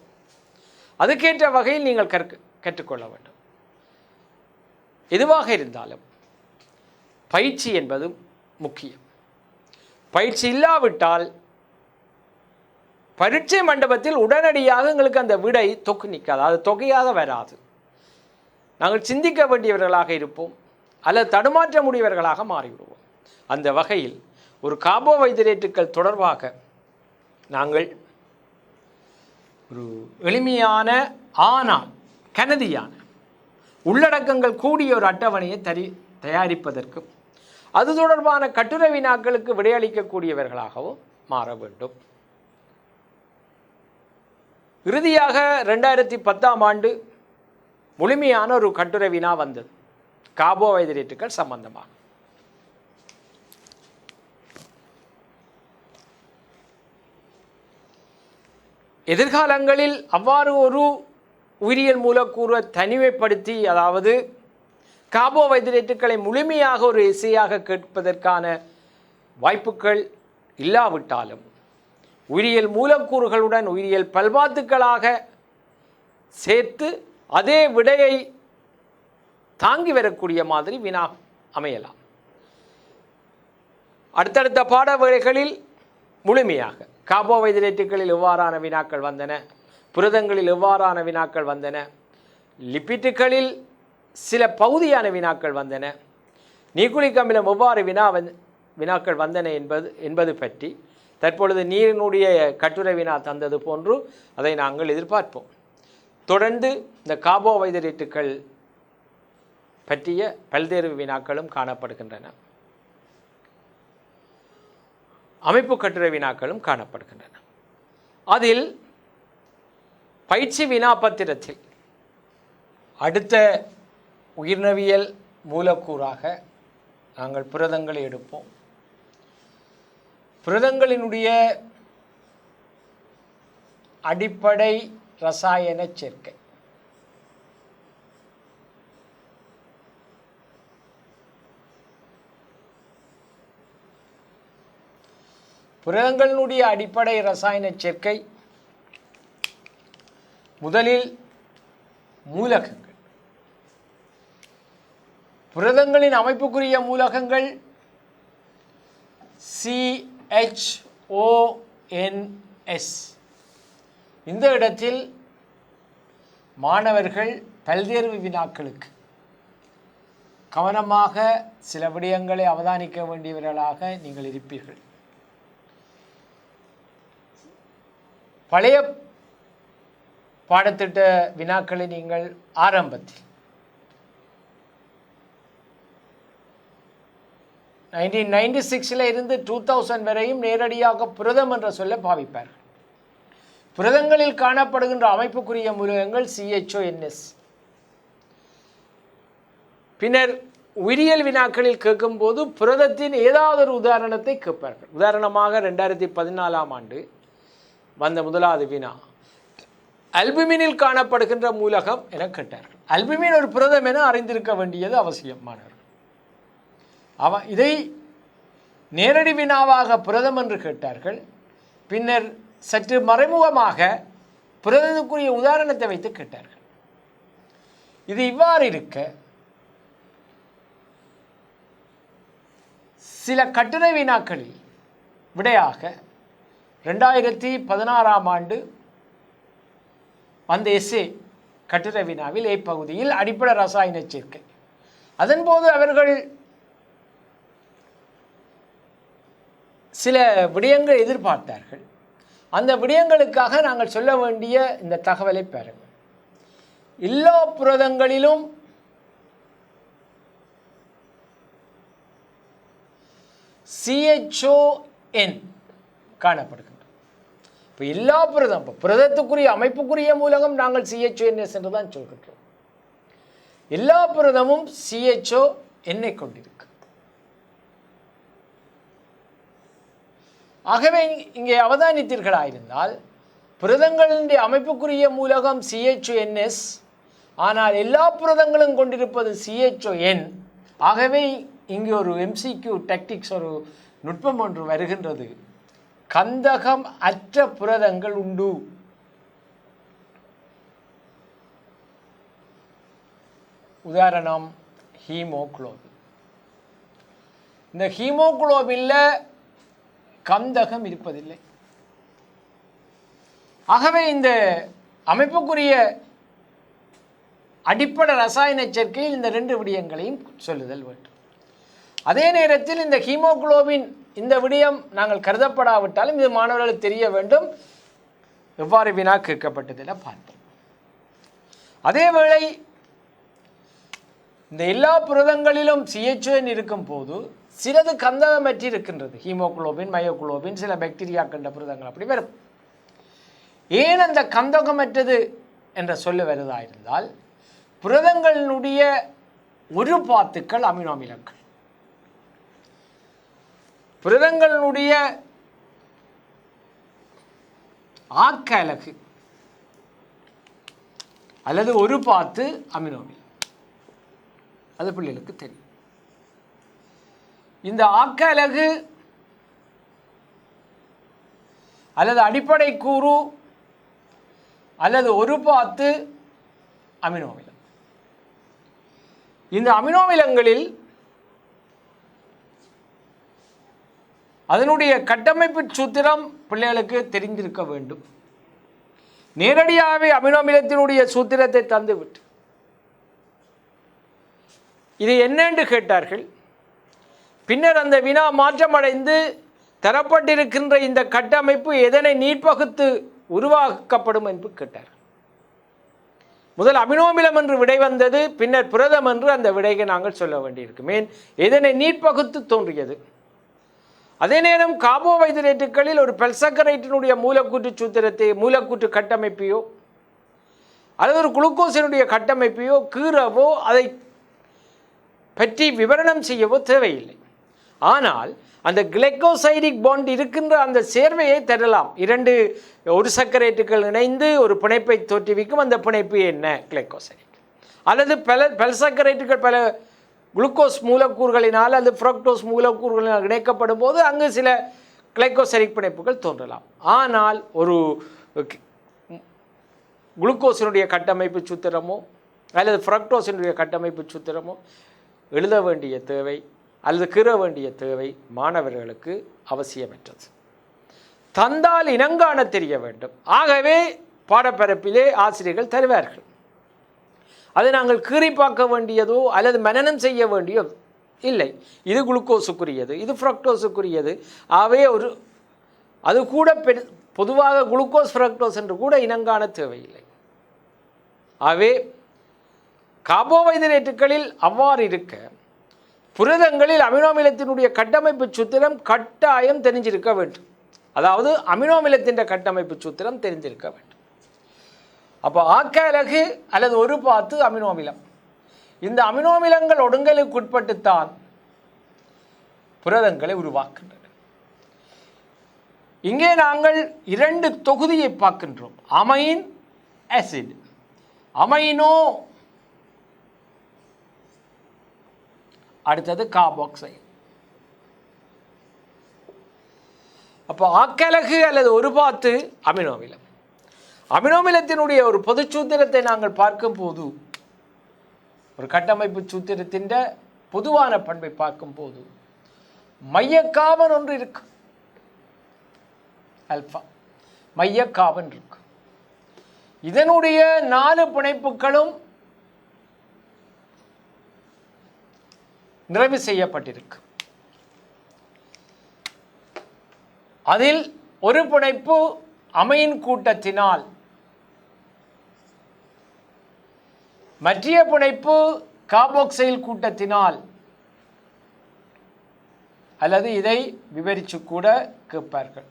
அதுக்கேற்ற வகையில் நீங்கள் கற்றுக்கொள்ள வேண்டும். எதுவாக இருந்தாலும் பயிற்சி என்பது முக்கியம். பயிற்சி இல்லாவிட்டால் பரீட்சை மண்டபத்தில் உடனடியாக எங்களுக்கு அந்த விடை தொக்கு நிற்காது, அது தொகையாக வராது. நாங்கள் சிந்திக்க வேண்டியவர்களாக இருப்போம், அல்லது தடுமாற்ற முடியவர்களாக மாறிவிடுவோம். அந்த வகையில் ஒரு கார்போஹைட்ரேட்டுகள் தொடர்பாக நாங்கள் ஒரு எளிமையான ஆனால் கனதியான உள்ளடக்கங்கள் கூடிய ஒரு அட்டவணையை தயாரிப்பதற்கும் அது தொடர்பான கட்டுரை வினாக்களுக்கு விடையளிக்கக்கூடியவர்களாகவும் மாற வேண்டும். இறுதியாக 2010ஆம் ஆண்டு முழுமையான ஒரு கட்டுரை வினா வந்தது கார்போஹைட்ரேட்டுகள் சம்பந்தமாக. எதிர்காலங்களில் அவ்வாறு ஒரு உயிரியல் மூலக்கூறை தனிமைப்படுத்தி, அதாவது கார்போஹைட்ரேட்டுகளை முழுமையாக ஒரு இசையாக கேட்பதற்கான வாய்ப்புகள் இல்லாவிட்டாலும் உயிரியல் மூலக்கூறுகளுடன் உயிரியல் பல்பாத்துக்களாக சேர்த்து அதே விடையை தாங்கி வரக்கூடிய மாதிரி வினா அமையலாம். அடுத்தடுத்த பாட வகைகளில் முழுமையாக கார்போஹைட்ரேட்டுகளில் எவ்வாறான வினாக்கள் வந்தன, புரதங்களில் எவ்வாறான வினாக்கள் வந்தன, லிப்பிட்டுகளில் சில பகுதியான வினாக்கள் வந்தன, நியூக்ளிக் அமிலம் எவ்வாறு வினாக்கள் வந்தன என்பது பற்றி தற்பொழுது நீரினுடைய கட்டுரை வினா தந்தது போன்று அதை நாங்கள் எதிர்பார்ப்போம். தொடர்ந்து இந்த கார்போஹைட்ரேட்டுகள் பற்றிய பல்வேறு வினாக்களும் காணப்படுகின்றன. அமைப்பு கட்டுரை வினாக்களும் காணப்படுகின்றன. அதில் பயிற்சி வினாபத்திரத்தில் அடுத்த உயிர்நவியல் மூலக்கூறாக நாங்கள் புரதங்களை எடுப்போம். புரதங்களினுடைய அடிப்படை இரசாயன சேர்க்கை. புரதங்களினுடைய அடிப்படை இரசாயன சேர்க்கை முதலில் மூலகங்கள். புரதங்களின் அமைப்புக்குரிய மூலகங்கள் CHONS. இந்த இடத்தில் மாணவர்கள் பல்வேறு வினாக்களுக்கு கவனமாக சில விடயங்களை அவதானிக்க வேண்டியவர்களாக நீங்கள் இருப்பீர்கள். பழைய பாடத்திட்ட வினாக்களை நீங்கள் ஆரம்பத்தில் 1996 இருந்து 2000 வரையும் நேரடியாக புரதம் என்ற சொல்ல பாவிப்பார்கள். புரதங்களில் காணப்படுகின்ற அமைப்புக்குரிய மூலகங்கள் CHONS. பின்னர் உயிரியல் வினாக்களில் கேட்கும்போது புரதத்தின் ஏதாவது ஒரு உதாரணத்தை கேட்பார்கள். உதாரணமாக 2014ஆம் ஆண்டு வந்த முதலாவது வினா அல்புமினில் காணப்படுகின்ற மூலகம் என கேட்டார்கள். அல்புமின் ஒரு புரதம் என அறிந்திருக்க வேண்டியது அவசியமானவர். இதை நேரடி வினாவாக புரதம் என்று கேட்டார்கள். பின்னர் சற்று மறைமுகமாக புரதத்துக்குரிய உதாரணத்தை வைத்து கேட்டார்கள். இது இவ்வாறு இருக்க சில கட்டுரை வினாக்களில் விடையாக 2016ஆம் ஆண்டு அந்த எஸ்ஏ கட்டுரை வினாவில் ஏ பகுதியில் அடிப்படை ரசாயன சேர்க்கை. அதன்போது அவர்கள் சில விடயங்கள் எதிர்பார்த்தார்கள். அந்த விடயங்களுக்காக நாங்கள் சொல்ல வேண்டிய இந்த தகவலை பெறுங்கள். எல்லா புரதங்களிலும் CHON காணப்படுகின்றன. இப்போ எல்லா புரதத்துக்குரிய அமைப்புக்குரிய மூலகம் நாங்கள் CHONS என்று தான் சொல்கின்றோம். எல்லா புரதமும் CHON கொண்டிருக்கு. ஆகவே இங்கே அவதானித்தீர்களாயிருந்தால் புரதங்களின் அமைப்புக்குரிய மூலகம் CHONS, ஆனால் எல்லா புரதங்களும் கொண்டிருப்பது CHON. ஆகவே இங்கே ஒரு MCQ டாக்டிக்ஸ், ஒரு நுட்பம் ஒன்று வருகின்றது. கந்தகம் அற்ற புரதங்கள் உண்டு. உதாரணம் ஹீமோகுளோபின். இந்த ஹீமோகுளோபின்ல கந்தகம் இருப்பதில்லை. ஆகவே இந்த அமைப்புக்குரிய அடிப்படை ரசாயன சேர்க்கையில் இந்த ரெண்டு விடயங்களையும் சொல்லுதல் வேண்டும். அதே நேரத்தில் இந்த ஹீமோகுளோபின் இந்த விடயம் நாங்கள் கருதப்படாவிட்டாலும் இது மாணவர்களுக்கு தெரிய வேண்டும். எவ்வாறு வினா கேட்கப்பட்டதில் பார்ப்போம். அதேவேளை இந்த எல்லா புரதங்களிலும் CHON இருக்கும் போது சிலது கந்தகமற்றி இருக்கின்றது. ஹீமோகுளோபின், மயோகுளோபின், சில பாக்டீரியா கண்ட புரதங்கள் அப்படி வரும். ஏன் அந்த கந்தகமற்றது என்ற சொல்ல வருவதா இருந்தால் புரதங்களினுடைய ஒரு பாத்துக்கள் அமினோ அமிலங்கள். புரதங்களினுடைய ஆக்க அலகு அல்லது ஒரு பாத்து அமினோ அமிலம். அது பிள்ளைகளுக்கு தெரியும். இந்த ஆக்க அலகு அல்லது அடிப்படை கூறு அல்லது ஒரு பாத்து அமினோ அமிலம். இந்த அமினோ அமிலங்களில் அதனுடைய கட்டமைப்பு சூத்திரம் பிள்ளைகளுக்கு தெரிந்திருக்க வேண்டும். நேரடியாகவே அமினோ அமிலத்தினுடைய சூத்திரத்தை தந்துவிட்டு இது என்னென்று கேட்டார்கள். பின்னர் அந்த வினா மாற்றமடைந்து தரப்பட்டிருக்கின்ற இந்த கட்டமைப்பு எதனை நீட்பகுத்து உருவாக்கப்படும் என்று கேட்டார். முதல் அமினோமிலம் என்று விடை வந்தது, பின்னர் புரதம் என்று அந்த விடையை நாங்கள் சொல்ல வேண்டியிருக்கும். ஏன் எதனை நீட்பகுத்து தோன்றியது. அதே நேரம் கார்போஹைட்ரேட்டுகளில் ஒரு பெல்சக்கரைட்டினுடைய மூலக்கூற்று சூத்திரத்தை மூலக்கூற்று கட்டமைப்பையோ அல்லது ஒரு குளுக்கோஸினுடைய கட்டமைப்பையோ கீறவோ அதை பற்றி விவரணம் செய்யவோ தேவையில்லை. ஆனால் அந்த கிளைக்கோசைடிக் பாண்ட் இருக்கின்ற அந்த சேர்வையை தரலாம். ஒரு சர்க்கரேட்டுகள் இணைந்து ஒரு பிணைப்பை தோற்றுவிக்கும். அந்த பிணைப்பு என்ன? கிளைக்கோசைடிக். அல்லது பல சர்க்கரேட்டுகள் பல குளுக்கோஸ் மூலக்கூறுகளினால் அல்லது ஃப்ரக்டோஸ் மூலக்கூறுகளினால் இணைக்கப்படும் போது அங்கு சில கிளைக்கோசைடிக் பிணைப்புகள் தோன்றலாம். ஆனால் ஒரு குளுக்கோஸினுடைய கட்டமைப்பு சூத்திரமோ அல்லது ஃப்ரக்டோஸினுடைய கட்டமைப்பு சூத்திரமோ எழுத வேண்டிய தேவை அல்லது கீற வேண்டிய தேவை மாணவர்களுக்கு அவசியமற்றது. தந்தால் இனங்காண தெரிய வேண்டும். ஆகவே பாடப்பரப்பிலே ஆசிரியர்கள் தருவார்கள். அதை நாங்கள் கீறி பார்க்க வேண்டியதோ அல்லது மனனம் செய்ய வேண்டியதோ இல்லை. இது குளுக்கோஸுக்குரியது, இது ஃப்ரக்டோஸுக்குரியது. ஆகவே அது கூட பொதுவாக குளுக்கோஸ் ஃப்ரக்டோஸ் என்று கூட இனங்காண தேவையில்லை. ஆகவே கார்போஹைட்ரேட்டுகளில் அவ்வாறு இருக்க புரதங்களில் அமினோமிலத்தினுடைய கட்டமைப்பு சூத்திரம் கட்டாயம் தெரிஞ்சிருக்க வேண்டும். அதாவது அமினோமிலத்தின் கட்டமைப்பு சூத்திரம் தெரிந்திருக்க வேண்டும். அப்போ ஆக்க அலகு அல்லது ஒரு பாத்து அமினோமிலம். இந்த அமினோமிலங்கள் ஒடுங்கலுக்குட்பட்டுத்தான் புரதங்களை உருவாக்கின்றன. இங்கே நாங்கள் 2 தொகுதியை பார்க்கின்றோம். அமைன் ஆசிட், அமைனோ, அடுத்தது கார்பாக்சைல். அப்போ ஆக்கலகு அல்லது ஒரு பாத்து அமினோமிலம். அமினோமிலத்தினுடைய ஒரு பொது சூத்திரத்தை நாங்கள் பார்க்கும் போது, ஒரு கட்டமைப்பு சூத்திரத்தின் பொதுவான பண்பை பார்க்கும் போது மையக்காவன் ஒன்று இருக்கு, அல்பா மையக்காவன் இருக்கு. இதனுடைய 4 பிணைப்புகளும் நிறைவு செய்யப்பட்டிருக்கு. அதில் ஒரு பிணைப்பு அமைன் கூட்டத்தினால், மற்ற பிணைப்பு கார்பாக்சைல் கூட்டத்தினால், அல்லது இதை விவரித்து கூட கேட்பார்கள்.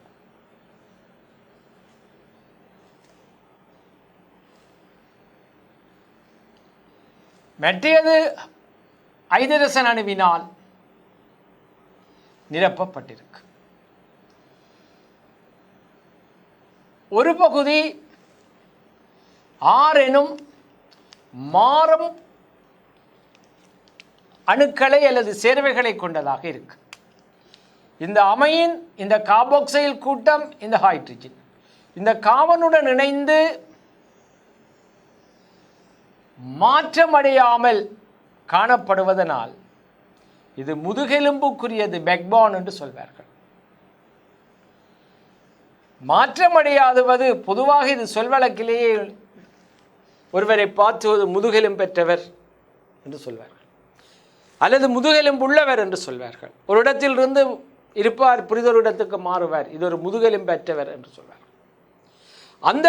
மற்றது ஐதரசன் அணுவினால் நிரப்பப்பட்டிருக்கு. ஒரு பகுதி R எனும் மாறும் அணுக்களை அல்லது சேர்வைகளை கொண்டதாக இருக்கு. இந்த அமைன், இந்த கார்பாக்சைல் கூட்டம், இந்த ஹைட்ரஜன், இந்த கார்பனுடன் இணைந்து மாற்றமடையாமல் காணப்படுவதனால் இது முதுகெலும்புக்குரியது, பேக்போன் என்று சொல்வார்கள். மாற்றமடையாதுவது பொதுவாக இது சொல்வழக்கிலேயே ஒருவரை பார்த்து முதுகெலும்பு பெற்றவர் என்று சொல்வார்கள், அல்லது முதுகெலும்பு உள்ளவர் என்று சொல்வார்கள். ஒரு இடத்திலிருந்து இருப்பார், புரிதொரு இடத்துக்கு மாறுவார், இது ஒரு முதுகெலும்பு பெற்றவர் என்று சொல்வார்கள். அந்த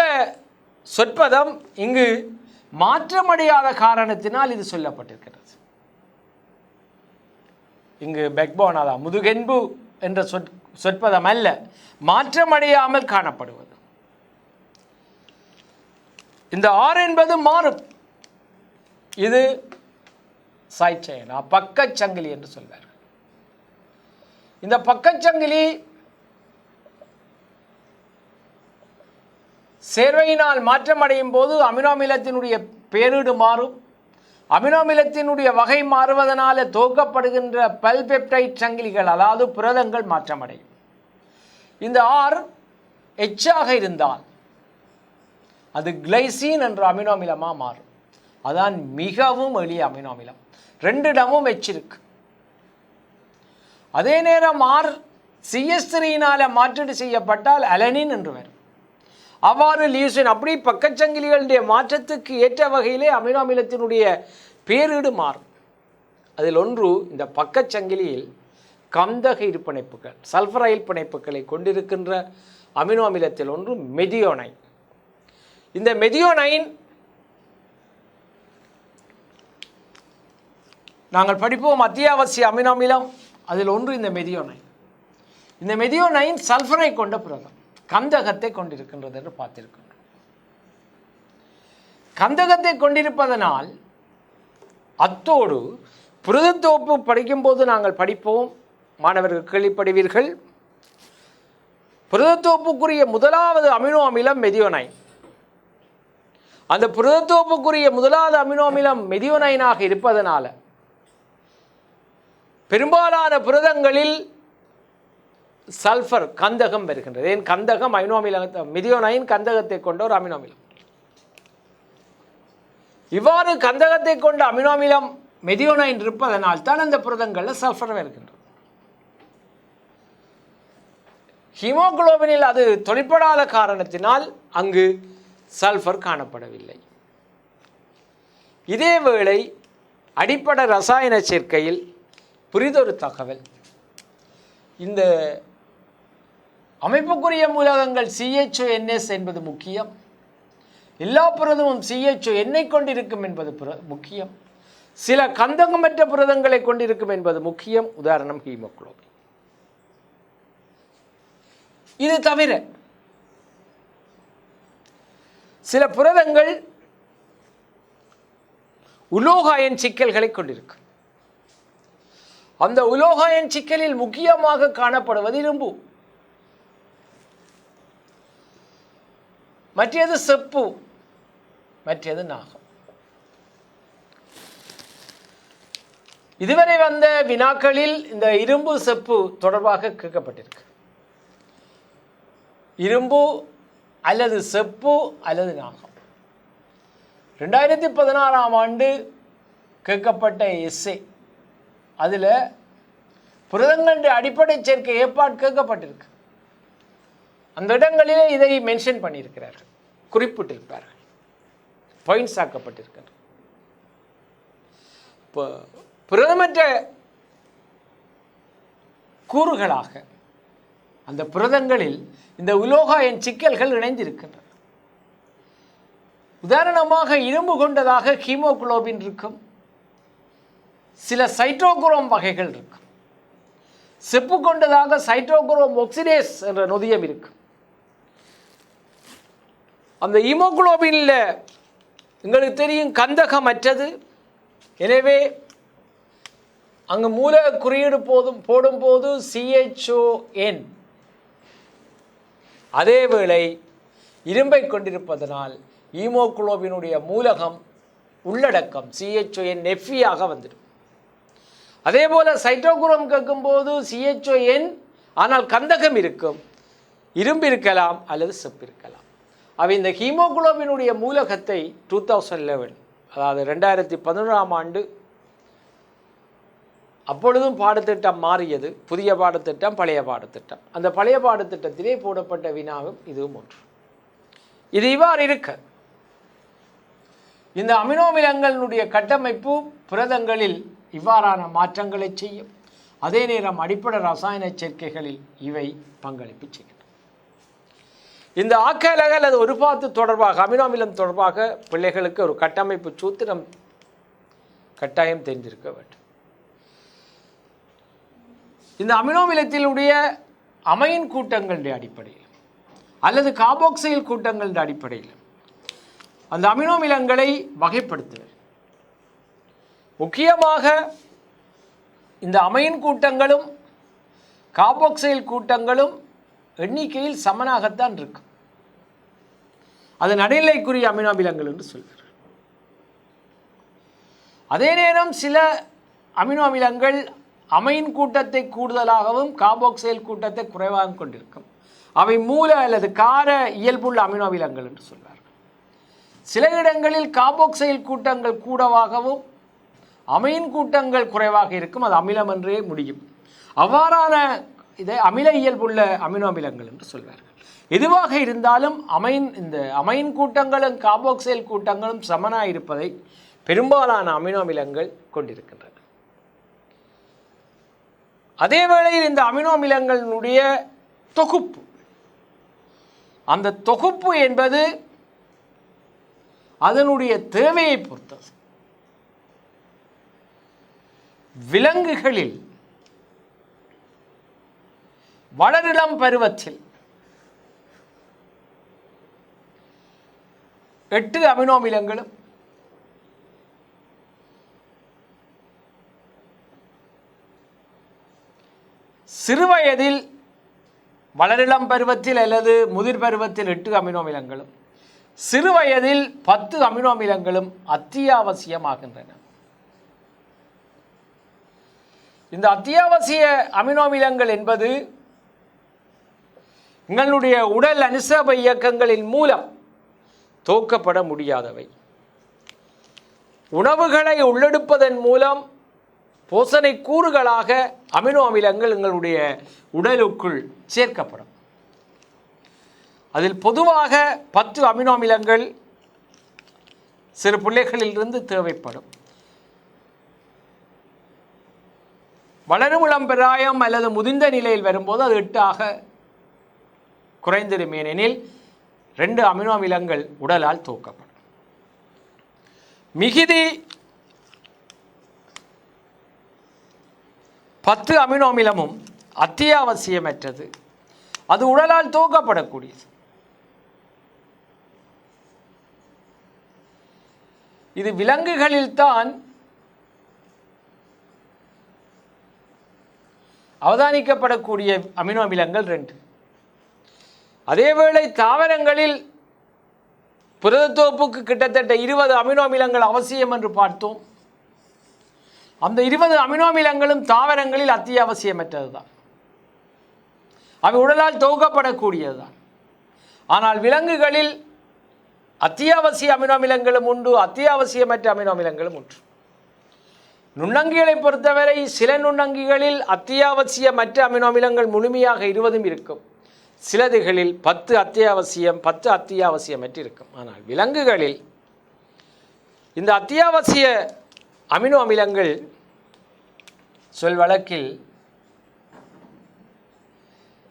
சொற்பதம் இங்கு மாற்றமடையாத காரணத்தினால் இது சொல்லப்பட்டிருக்கிறது. இங்கு பேக்போன், அதான் முதுகெலும்பு என்ற சொற்பதம் அல்ல, மாற்றமடையாமல் காணப்படுவது. இந்த R என்பது மாறும், இது சைட் செயின், பக்கச்சங்கிலி என்று சொல்வார்கள். இந்த பக்கச்சங்கிலி சேர்வையினால் மாற்றமடையும் போது அமினோமிலத்தினுடைய பேரீடு மாறும். அமினோமிலத்தினுடைய வகை மாறுவதனால துவக்கப்படுகின்ற பல்பெப்டைட் சங்கிலிகள், அதாவது புரதங்கள் மாற்றமடையும். இந்த R எச்சாக இருந்தால் அது கிளைசின் என்ற அமினோமிலமாக மாறும். அதான் மிகவும் எளிய அமினோமிலம். 2 இடமும் எச் இருக்கு. அதே நேரம் R CH3யினால மாற்றீடு செய்யப்பட்டால் அலனின் என்று வரும். அவ்வாறு லியூசின், அப்படி பக்கச்சங்கிலிகளுடைய மாற்றத்துக்கு ஏற்ற வகையிலே அமினோமிலத்தினுடைய பேரீடு மாறும். அதில் ஒன்று, இந்த பக்கச்சங்கிலியில் கந்தக இருப்பிணைப்புகள் சல்ஃபரைல் பிணைப்புகளை கொண்டிருக்கின்ற அமினோ அமிலத்தில் ஒன்று மெதியோனைன். இந்த மெதியோனைன் நாங்கள் படிப்போம் அத்தியாவசிய அமினோ அமிலம், அதில் ஒன்று இந்த மெதியோனைன். இந்த மெதியோனைன் சல்ஃபரை கொண்ட புரதம், கந்தகத்தை கொண்டிருக்கின்றது என்று பார்த்திருக்கின்றோம். கந்தகத்தை கொண்டிருப்பதனால் அத்தோடு புரதத்தொகுப்பு படிக்கும்போது நாங்கள் படிப்போம், மாணவர்கள் கேள்விப்படுவீர்கள், புரதத்தொகுப்புக்குரிய முதலாவது அமினோ அமிலம் மெதியோனைன். அந்த புரதத்தொகுப்புக்குரிய முதலாவது அமினோ அமிலம் மெதியோனைனாக இருப்பதனால பெரும்பாலான புரதங்களில் சல்ஃபர் கந்தகம் வருகின்றது. ஏன் கந்தகம் அமினோ அமிலம், மெதியோனைன் கந்தகத்தை கொண்ட ஒரு அமினோ அமிலம். இவ்வாறு கந்தகத்தை கொண்ட அமினோ அமிலம் மெதியோனைன் இருப்பதனால் தான் அந்த புரதங்களில் சல்ஃபர் வருகின்றது. ஹீமோகுளோபினில் அது தொழிற்படாத காரணத்தினால் அங்கு சல்ஃபர் காணப்படவில்லை. இதேவேளை அடிப்படை ரசாயன சேர்க்கையில் புரிதொரு தகவல், இந்த அமைப்புக்குரிய மூலகங்கள் CHONS என்பது முக்கியம். எல்லா புரதமும் CHON கொண்டிருக்கும் என்பது முக்கியம். சில கந்தகமற்ற புரதங்களை கொண்டிருக்கும் என்பது முக்கியம். உதாரணம் ஹீமோகுளோபின். இது தவிர சில புரதங்கள் உலோக அயன் சிக்கல்களை கொண்டிருக்கும். அந்த உலோக அயன் சிக்கலில் முக்கியமாக காணப்படுவது இரும்பு, மற்றது செப்பு, மற்றது நாகம். இதுவரை வந்த வினாக்களில் இந்த இரும்பு செப்பு தொடர்பாக கேட்கப்பட்டிருக்கு. இரும்பு அல்லது செப்பு அல்லது நாகம். 2016ஆம் ஆண்டு கேட்கப்பட்ட எஸ்ஏ, அதில் புரதங்களுடைய அடிப்படை சேர்க்கை ஏற்பாடு கேட்கப்பட்டிருக்கு. அந்த இடங்களிலே இதை மென்ஷன் பண்ணியிருக்கிறார்கள், குறிப்பிட்டிருப்பார்கள், பாயிண்ட்ஸ் ஆக்கப்பட்டிருக்கிறது. இப்போ புரதமற்ற கூறுகளாக அந்த புரதங்களில் இந்த உலோக அயன் சிக்கல்கள் இணைந்திருக்கின்றன. உதாரணமாக இரும்பு கொண்டதாக ஹீமோகுளோபின் இருக்கும், சில சைட்டோகுரோம் வகைகள் இருக்கும். செப்பு கொண்டதாக சைட்டோகுரோம் ஆக்சிடேஸ் என்ற நொதியம் இருக்கும். அந்த ஹீமோகுளோபினில் எங்களுக்கு தெரியும் கந்தகமற்றது. எனவே அங்கு மூல குறியீடு போடும்போது CHON. அதேவேளை இரும்பை கொண்டிருப்பதனால் ஹீமோகுளோபினுடைய மூலகம் உள்ளடக்கம் CHON ஆக வந்துடும். அதே போல் சைட்டோகுரோம் கேட்கும்போது CHON, ஆனால் கந்தகம் இருக்கும், இரும்பு இருக்கலாம் அல்லது செப்பு இருக்கலாம். அவை இந்த ஹீமோகுளோபினுடைய மூலகத்தை 2011, அதாவது 2011ஆம் ஆண்டு, அப்பொழுதும் பாடத்திட்டம் மாறியது, புதிய பாடத்திட்டம் பழைய பாடத்திட்டம். அந்த பழைய பாடத்திட்டத்திலே போடப்பட்ட வினாவும் இதுவும் ஒன்று. இது இவ்வாறு இருக்க இந்த அமினோ அமிலங்களுடைய கட்டமைப்பு புரதங்களில் இவ்வாறான மாற்றங்களை செய்யும். அதே நேரம் அடிப்படை ரசாயன சேர்க்கைகளில் இவை பங்களிப்பு செய்கின்றன. இந்த ஆக்கலக அல்லது ஒருபாத்து தொடர்பாக அமினோ அமிலம் தொடர்பாக பிள்ளைகளுக்கு ஒரு கட்டமைப்பு சூத்திரம் கட்டாயம் தெரிந்திருக்க வேண்டும். இந்த அமினோ அமிலத்தினுடைய அமைன் கூட்டங்களுடைய அடிப்படையில் அல்லது கார்பாக்சைல் கூட்டங்களுடைய அடிப்படையில் அந்த அமினோ அமிலங்களை வகைப்படுத்துவர். முக்கியமாக இந்த அமைன் கூட்டங்களும் கார்பாக்சைல் கூட்டங்களும் எண்ணிக்கையில் சமனாகத்தான் இருக்கும். அது நடுநிலைக்குரிய அமினோ அமிலங்கள் என்று சொல்வார். அதே நேரம் சில அமினோ அமிலங்கள் அமைன் கூட்டத்தை கூடுதலாகவும் கார்பாக்சைல் கூட்டத்தை குறைவாகவும் கொண்டிருக்கும். அவை மூல அல்லது கார இயல்புள்ள அமினோ அமிலங்கள் என்று சொல்வார்கள். சில இடங்களில் கார்பாக்சைல் கூட்டங்கள் கூடவாகவும் அமைன் கூட்டங்கள் குறைவாக இருக்கும். அது அமிலம் என்றே முடியும். அவ்வாறான இதை அமில இயல்புள்ள அமினோ அமிலங்கள் என்று சொல்வார்கள். எதுவாக இருந்தாலும் இந்த அமைன் கூட்டங்களும் கார்பாக்சைல் கூட்டங்களும் சமனாக இருப்பதை பெரும்பாலான அமினோ அமிலங்கள் கொண்டிருக்கின்றன. அதே வேளையில் இந்த அமினோ அமிலங்களினுடைய தொகுப்பு, அந்த தொகுப்பு என்பது அதனுடைய தேவையை பொறுத்தது. விலங்குகளில் வளரிளம் பருவத்தில் 8 அமினோ அமிலங்களும் சிறுவயதில் வளரிளம் பருவத்தில் அல்லது முதிர் பருவத்தில் 8 அமினோ அமிலங்களும் சிறுவயதில் 10 அமினோ அமிலங்களும் அத்தியாவசியமாகின்றன. இந்த அத்தியாவசிய அமினோ அமிலங்கள் என்பது எங்களுடைய உடல் அனுசரண இயக்கங்களின் மூலம் தோற்கப்பட முடியாதவை. உணவுகளை உள்ளெடுப்பதன் மூலம் போசனை கூறுகளாக அமினோ அமிலங்கள் எங்களுடைய உடலுக்குள் சேர்க்கப்படும். அதில் பொதுவாக 10 அமினோ அமிலங்கள் சிறு பிள்ளைகளிலிருந்து தேவைப்படும். வளரும் இளம் பிராயம் அல்லது முதிர்ந்த நிலையில் வரும்போது அது 8 குறைந்திடும். ஏனெனில் 2 அமினோ அமிலங்கள் உடலால் தோற்கப்படும். மிகுதி 10 அமினோ அமிலமும் அத்தியாவசியமற்றது. அது உடலால் தோற்கப்படக்கூடியது. இது விலங்குகளில்தான் அவதானிக்கப்படக்கூடிய அமினோ அமிலங்கள் 2. அதேவேளை தாவரங்களில் புரதத்தோப்புக்கு கிட்டத்தட்ட 20 அமினோ அமிலங்கள் அவசியம் என்று பார்த்தோம். அந்த 20 அமினோ அமிலங்களும் தாவரங்களில் அத்தியாவசியமற்றது தான். அவை உடலால் தொகுக்கப்படக்கூடியது தான். ஆனால் விலங்குகளில் அத்தியாவசிய அமினோ அமிலங்களும் உண்டு, அத்தியாவசியமற்ற அமினோ அமிலங்களும் உண்டு. நுண்ணங்கிகளை பொறுத்தவரை சில நுண்ணங்கிகளில் அத்தியாவசியமற்ற அமினோ அமிலங்கள் முழுமையாக 20 இருக்கும். சிலதுகளில் 10 அத்தியாவசியம் 10 அத்தியாவசியமற்று இருக்கும். ஆனால் விலங்குகளில் இந்த அத்தியாவசிய அமினோ அமிலங்கள் சொல் வழக்கில்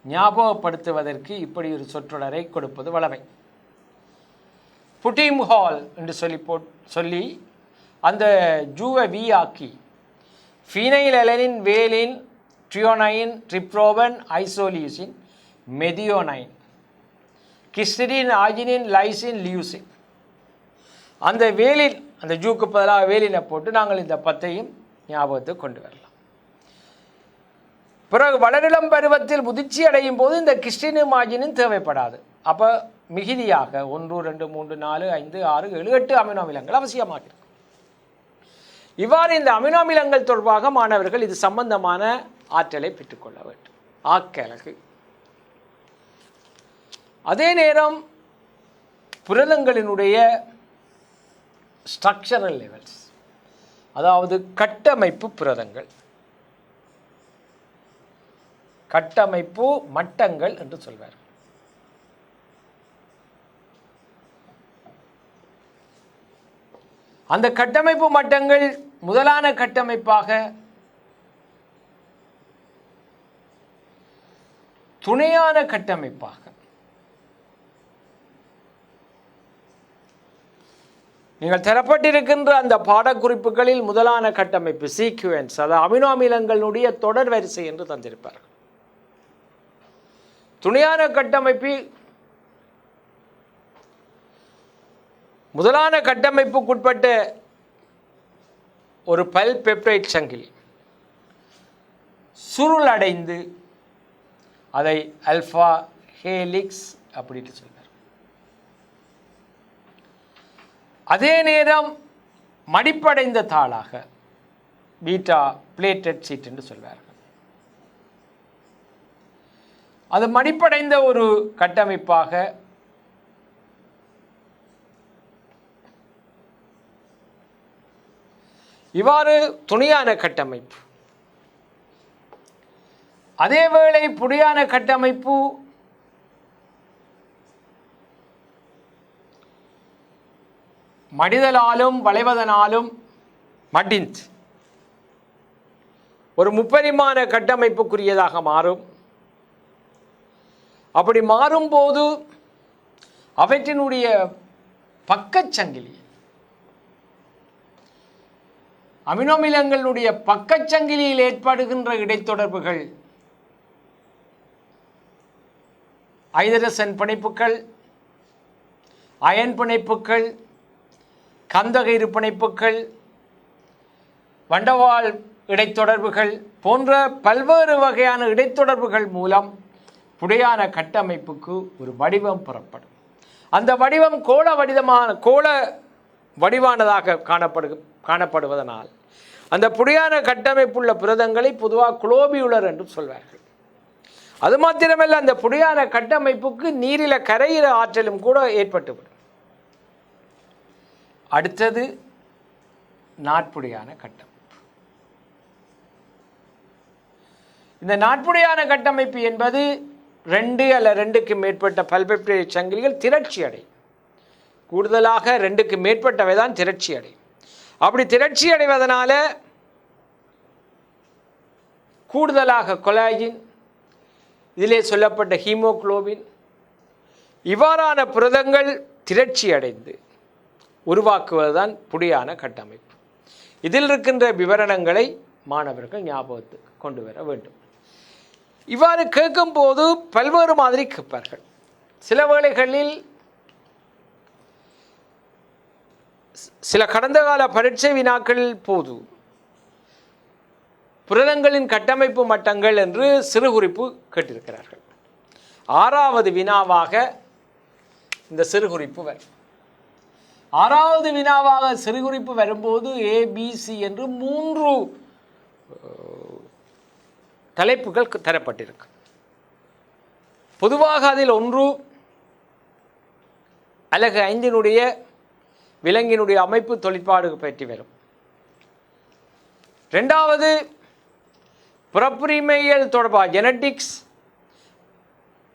ஞாபகப்படுத்துவதற்கு இப்படி ஒரு சொற்றொடரை கொடுப்பது வழமை. புட்டிம் ஹால் என்று சொல்லி அந்த ஜூவை வி ஆக்கி ஃபீனைல் எலனின், வேலின், ட்ரியோனைன், ட்ரிப்ரோபன், ஐசோலியூசின், மெதியோனைன், கிஸ்டிடின், ஆர்ஜினின், லைசின், லியூசின், அந்த வேலின், அந்த ஜூக்கு பதிலாக வேலினை போட்டு நாங்கள் இந்த 10ஐயும் ஞாபகத்துக்கு கொண்டு வரலாம். பிறகு வளரிளம் பருவத்தில் முதிர்ச்சி அடையும் போது இந்த கிஸ்டினும் ஆர்ஜினும் தேவைப்படாது. அப்போ மிகுதியாக 1, 2, 3, 4, 5, 6, 7, 8 அமினோ அமிலங்கள் அவசியமாக இருக்கும். இவ்வாறு இந்த அமினோ அமிலங்கள் தொடர்பாக மாணவர்கள் இது சம்பந்தமான ஆற்றலை பெற்றுக்கொள்ள வேண்டும். ஆக்கலகு. அதே நேரம் புரதங்களினுடைய ஸ்ட்ரக்சரல் லெவல்ஸ், அதாவது கட்டமைப்பு புரதங்கள், கட்டமைப்பு மட்டங்கள் என்று சொல்வார்கள். அந்த கட்டமைப்பு மட்டங்கள் முதலான கட்டமைப்பாக துணையான கட்டமைப்பாக நீங்கள் தரப்பட்டிருக்கின்ற அந்த பாடக்குறிப்புகளில் முதலான கட்டமைப்பு சீக்வென்ஸ், அதாவது அமினோ அமிலங்களுடைய தொடர் வரிசை என்று தந்திருப்பார்கள். துணையான கட்டமைப்பு முதலான கட்டமைப்புக்குட்பட்ட ஒரு பல்பெப்டைட் சங்கிலி சுருளடைந்து அதை அல்ஃபா ஹேலிக்ஸ் அப்படின்னு சொல்வார். அதே நேரம் மடிப்படைந்த தாளாக பீட்டா பிளேட்டட் சீட் என்று சொல்வார்கள். அது மடிப்படைந்த ஒரு கட்டமைப்பாக இவ்வாறு துணையான கட்டமைப்பு. அதேவேளை புடியான கட்டமைப்பு மடிதலாலும் வளைவதனாலும் மடிந்து ஒரு முப்பரிமாண கட்டமைப்புக்குரியதாக மாறும். அப்படி மாறும்போது அவற்றினுடைய பக்கச்சங்கிலி அமினோமிலங்களுடைய பக்கச்சங்கிலியில் ஏற்படுகின்ற இடைத்தொடர்புகள், ஐதரசன் பிணைப்புகள், அயன் பிணைப்புகள், கந்தக பிணைப்புகள், வண்டவாள் இடைத்தொடர்புகள் போன்ற பல்வேறு வகையான இடைத்தொடர்புகள் மூலம் புடையான கட்டமைப்புக்கு ஒரு வடிவம் பெறப்படும். அந்த வடிவம் கோள வடிவானதாக காணப்படுவதனால் அந்த புடையான கட்டமைப்புள்ள புரதங்களை பொதுவாக குளோபியுலர் என்று சொல்வார்கள். அது மாத்திரமல்ல, அந்த புடையான கட்டமைப்புக்கு நீரில கரையிற ஆற்றலும் கூட ஏற்பட்டுவிடும். அடுத்தது நாட்புடையான கட்டமைப்பு. இந்த நாட்புடையான கட்டமைப்பு என்பது 2 அல்லது 2க்கு மேற்பட்ட பல்பெப்டைடு சங்கிலிகள் திரட்சி அடையும். கூடுதலாக 2க்கு மேற்பட்டவை தான் திரட்சி அடையும். அப்படி திரட்சி அடைவதனால கூடுதலாக கொலாஜின், இதிலே சொல்லப்பட்ட ஹீமோகுளோபின் இவ்வாறான புரதங்கள் திரட்சி அடைந்து உருவாக்குவதுதான் புடையான கட்டமைப்பு. இதில் இருக்கின்ற விவரணங்களை மாணவர்கள் ஞாபகத்துக்கு கொண்டு வர வேண்டும். இவ்வாறு கேட்கும்போது பல்வேறு மாதிரி கேட்பார்கள். சில வேளைகளில் சில கடந்த கால பரீட்சை வினாக்களில் போது புரதங்களின் கட்டமைப்பு மட்டங்கள் என்று சிறு குறிப்பு கேட்டிருக்கிறார்கள். 6வது வினாவாக இந்த சிறு குறிப்பு வரும். 6வது வினாவாக சிறு குறிப்பு வரும்போது ABC என்று 3 தலைப்புகள் தரப்பட்டிருக்கு. பொதுவாக அதில் 1 அலகு 5னுடைய விலங்கினுடைய அமைப்பு தொழிற்பாடு பற்றி வரும். 2வது புறப்புரிமையியல் தொடர்பாக ஜெனட்டிக்ஸ்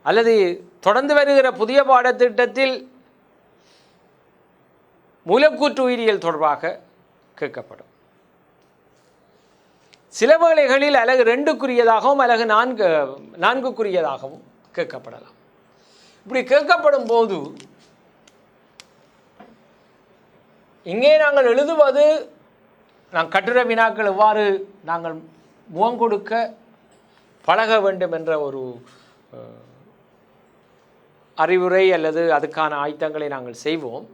அல்லது தொடர்ந்து வருகிற புதிய பாடத்திட்டத்தில் மூலக்கூற்று உயிரியல் தொடர்பாக கேட்கப்படும். சில வேளைகளில் அலகு 2க்குரியதாகவும் அலகு 4க்குரியதாகவும் கேட்கப்படலாம். இப்படி கேட்கப்படும் போது இங்கே நாங்கள் எழுதுவது கட்டுரை வினாக்கள் எவ்வாறு நாங்கள் முகம் கொடுக்க பழக வேண்டும் என்ற ஒரு அறிவுரை அல்லது அதுக்கான ஆயத்தங்களை நாங்கள் செய்வோம்.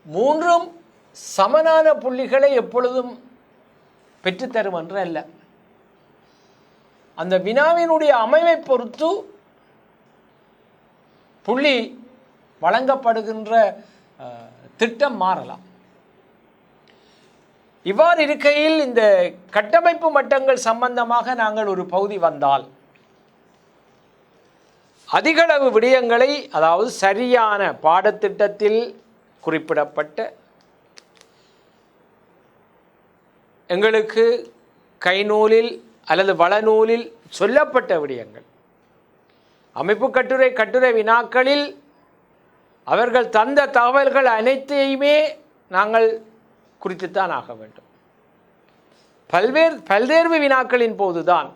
3ம் சமனான புள்ளிகளை எப்பொழுதும் பெற்றுத்தரும் என்று அல்ல. அந்த வினாவினுடைய அமைவை பொறுத்து புள்ளி வழங்கப்படுகின்ற திட்டம் மாறலாம். இவ்வாறு இருக்கையில் இந்த கட்டமைப்பு மட்டங்கள் சம்பந்தமாக நாங்கள் ஒரு பகுதி வந்தால் அதிகளவு விடயங்களை, அதாவது சரியான பாடத்திட்டத்தில் குறிப்பிடப்பட்ட எங்களுக்கு கைநூலில் அல்லது வளநூலில் சொல்லப்பட்ட விடயங்கள், அமைப்பு கட்டுரை வினாக்களில் அவர்கள் தந்த தகவல்கள் அனைத்தையுமே நாங்கள் குறித்துத்தான் ஆக வேண்டும். பல்வேறு வினாக்களின் போதுதான்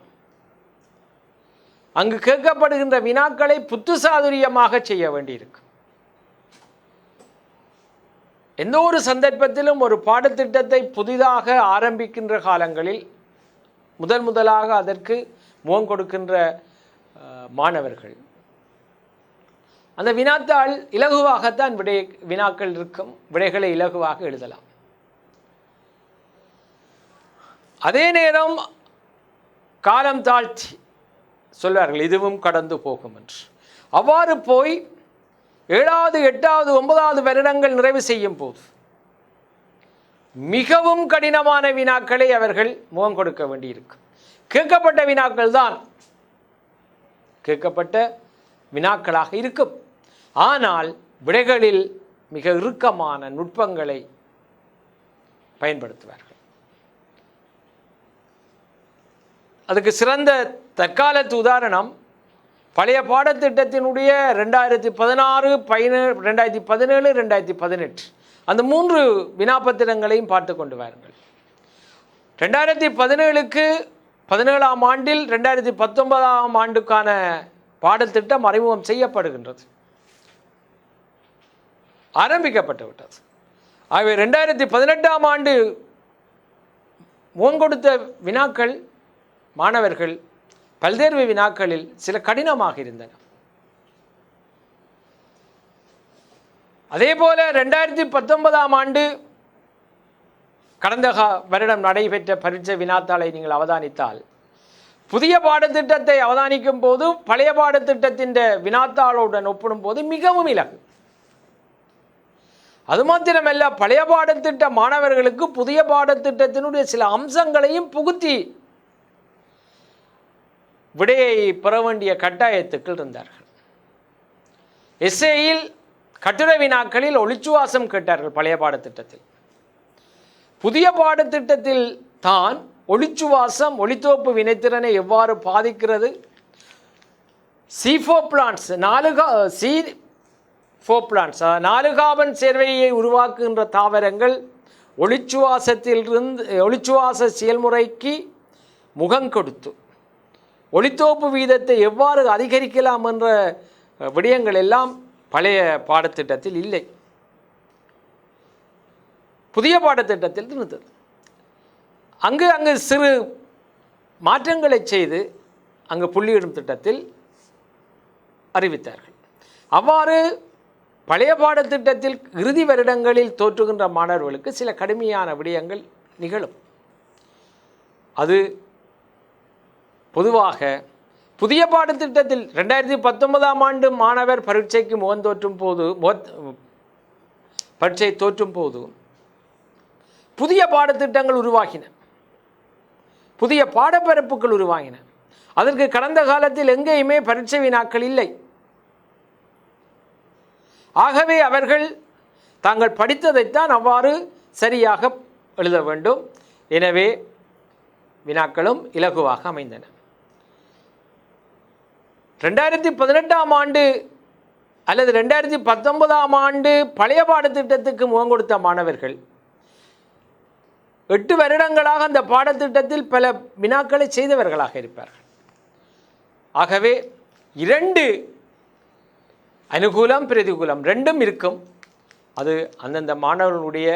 அங்கு கேட்கப்படுகின்ற வினாக்களை புத்திசாதுரியமாக செய்ய வேண்டியிருக்கு. எந்த ஒரு சந்தர்ப்பத்திலும் ஒரு பாடத்திட்டத்தை புதிதாக ஆரம்பிக்கின்ற காலங்களில் முதலாக அதற்கு முகம் கொடுக்கின்ற மாணவர்கள் அந்த வினாத்தாள் இலகுவாகத்தான் வினாக்கள் இருக்கும், விடைகளை இலகுவாக எழுதலாம். அதே நேரம் காலம் தாழ்த்தி சொல்வார்கள் இதுவும் கடந்து போகும் என்று. அவ்வாறு போய் 7வது 8வது 9வது வருடங்கள் நிறைவு செய்யும் போது மிகவும் கடினமான வினாக்களை அவர்கள் முகம் கொடுக்க வேண்டியிருக்கும். கேட்கப்பட்ட வினாக்கள் தான் கேட்கப்பட்ட வினாக்களாக இருக்கும். ஆனால் விடைகளில் மிக இறுக்கமான நுட்பங்களை பயன்படுத்துவார்கள். அதுக்கு சிறந்த தற்காலத்து உதாரணம் பழைய பாடத்திட்டத்தினுடைய 2016, 2017, 2018 அந்த 3 வினாப்பத்திரங்களையும் பார்த்து கொண்டு வாருங்கள். 2017க்கு 17ஆம் ஆண்டில் 2019ஆம் ஆண்டுக்கான பாடத்திட்டம் அறிமுகம் செய்யப்படுகின்றது, ஆரம்பிக்கப்பட்டு விட்டது. ஆகவே 2018ஆம் ஆண்டு முகங்கொடுத்த வினாக்கள் மாணவர்கள் பல்தேர்வு வினாக்களில் சில கடினமாக இருந்தன. அதேபோல 2019ஆம் ஆண்டு கடந்த வருடம் நடைபெற்ற பரீட்சை வினாத்தாளை நீங்கள் அவதானித்தால் புதிய பாடத்திட்டத்தை அவதானிக்கும் போது பழைய பாடத்திட்டத்தின் வினாத்தாளுடன் ஒப்பிடும் போது மிகவும் இலகு. அது மாத்திரமல்ல, பழைய பாடத்திட்ட மாணவர்களுக்கு புதிய பாடத்திட்டத்தினுடைய சில அம்சங்களையும் புகுத்தி விடையை பெற வேண்டிய கட்டாயத்துக்கு இருந்தார்கள். எஸ்ஏயில் கட்டுரை வினாக்களில் ஒளிச்சுவாசம் கேட்டார்கள் பழைய பாடத்திட்டத்தில். புதிய பாடத்திட்டத்தில் தான் ஒளிச்சுவாசம் ஒளித்தோப்பு வினைத்திறனை எவ்வாறு பாதிக்கிறது, C4 பிளான்ட்ஸ் 4 கார்பன் சேர்வையை உருவாக்குகின்ற தாவரங்கள் ஒளிச்சுவாச செயல்முறைக்கு முகம் கொடுத்து ஒளித்தோப்பு வீதத்தை எவ்வாறு அதிகரிக்கலாம் என்ற விடயங்கள் எல்லாம் பழைய பாடத்திட்டத்தில் இல்லை, புதிய பாடத்திட்டத்தில் இருந்தது. அங்கு சிறு மாற்றங்களை செய்து அங்கு புள்ளியிடும் திட்டத்தில் அறிவித்தார்கள். அவ்வாறு பழைய பாடத்திட்டத்தில் இறுதி வருடங்களில் தோற்றுகின்ற மாணவர்களுக்கு சில கடுமையான விடயங்கள் நிகழும். அது பொதுவாக புதிய பாடத்திட்டத்தில் 2019ஆம் ஆண்டு மாணவர் பரீட்சைக்கு பரீட்சை தோற்றும் போது புதிய பாடத்திட்டங்கள் உருவாகின, புதிய பாடப்பரப்புகள் உருவாகின. அதற்கு கடந்த காலத்தில் எங்கேயுமே பரீட்சை வினாக்கள் இல்லை. ஆகவே அவர்கள் தாங்கள் படித்ததைத்தான் அவ்வாறு சரியாக எழுத வேண்டும். எனவே வினாக்களும் இலகுவாக அமைந்தன. 2018ஆம் ஆண்டு அல்லது 2019ஆம் ஆண்டு பழைய பாடத்திட்டத்துக்கு முகம் கொடுத்த மாணவர்கள் 8 வருடங்களாக அந்த பாடத்திட்டத்தில் பல வினாக்களை செய்தவர்களாக இருப்பார்கள். ஆகவே 2 அனுகூலம் பிரதிகூலம் ரெண்டும் இருக்கும். அது அந்தந்த மாணவர்களுடைய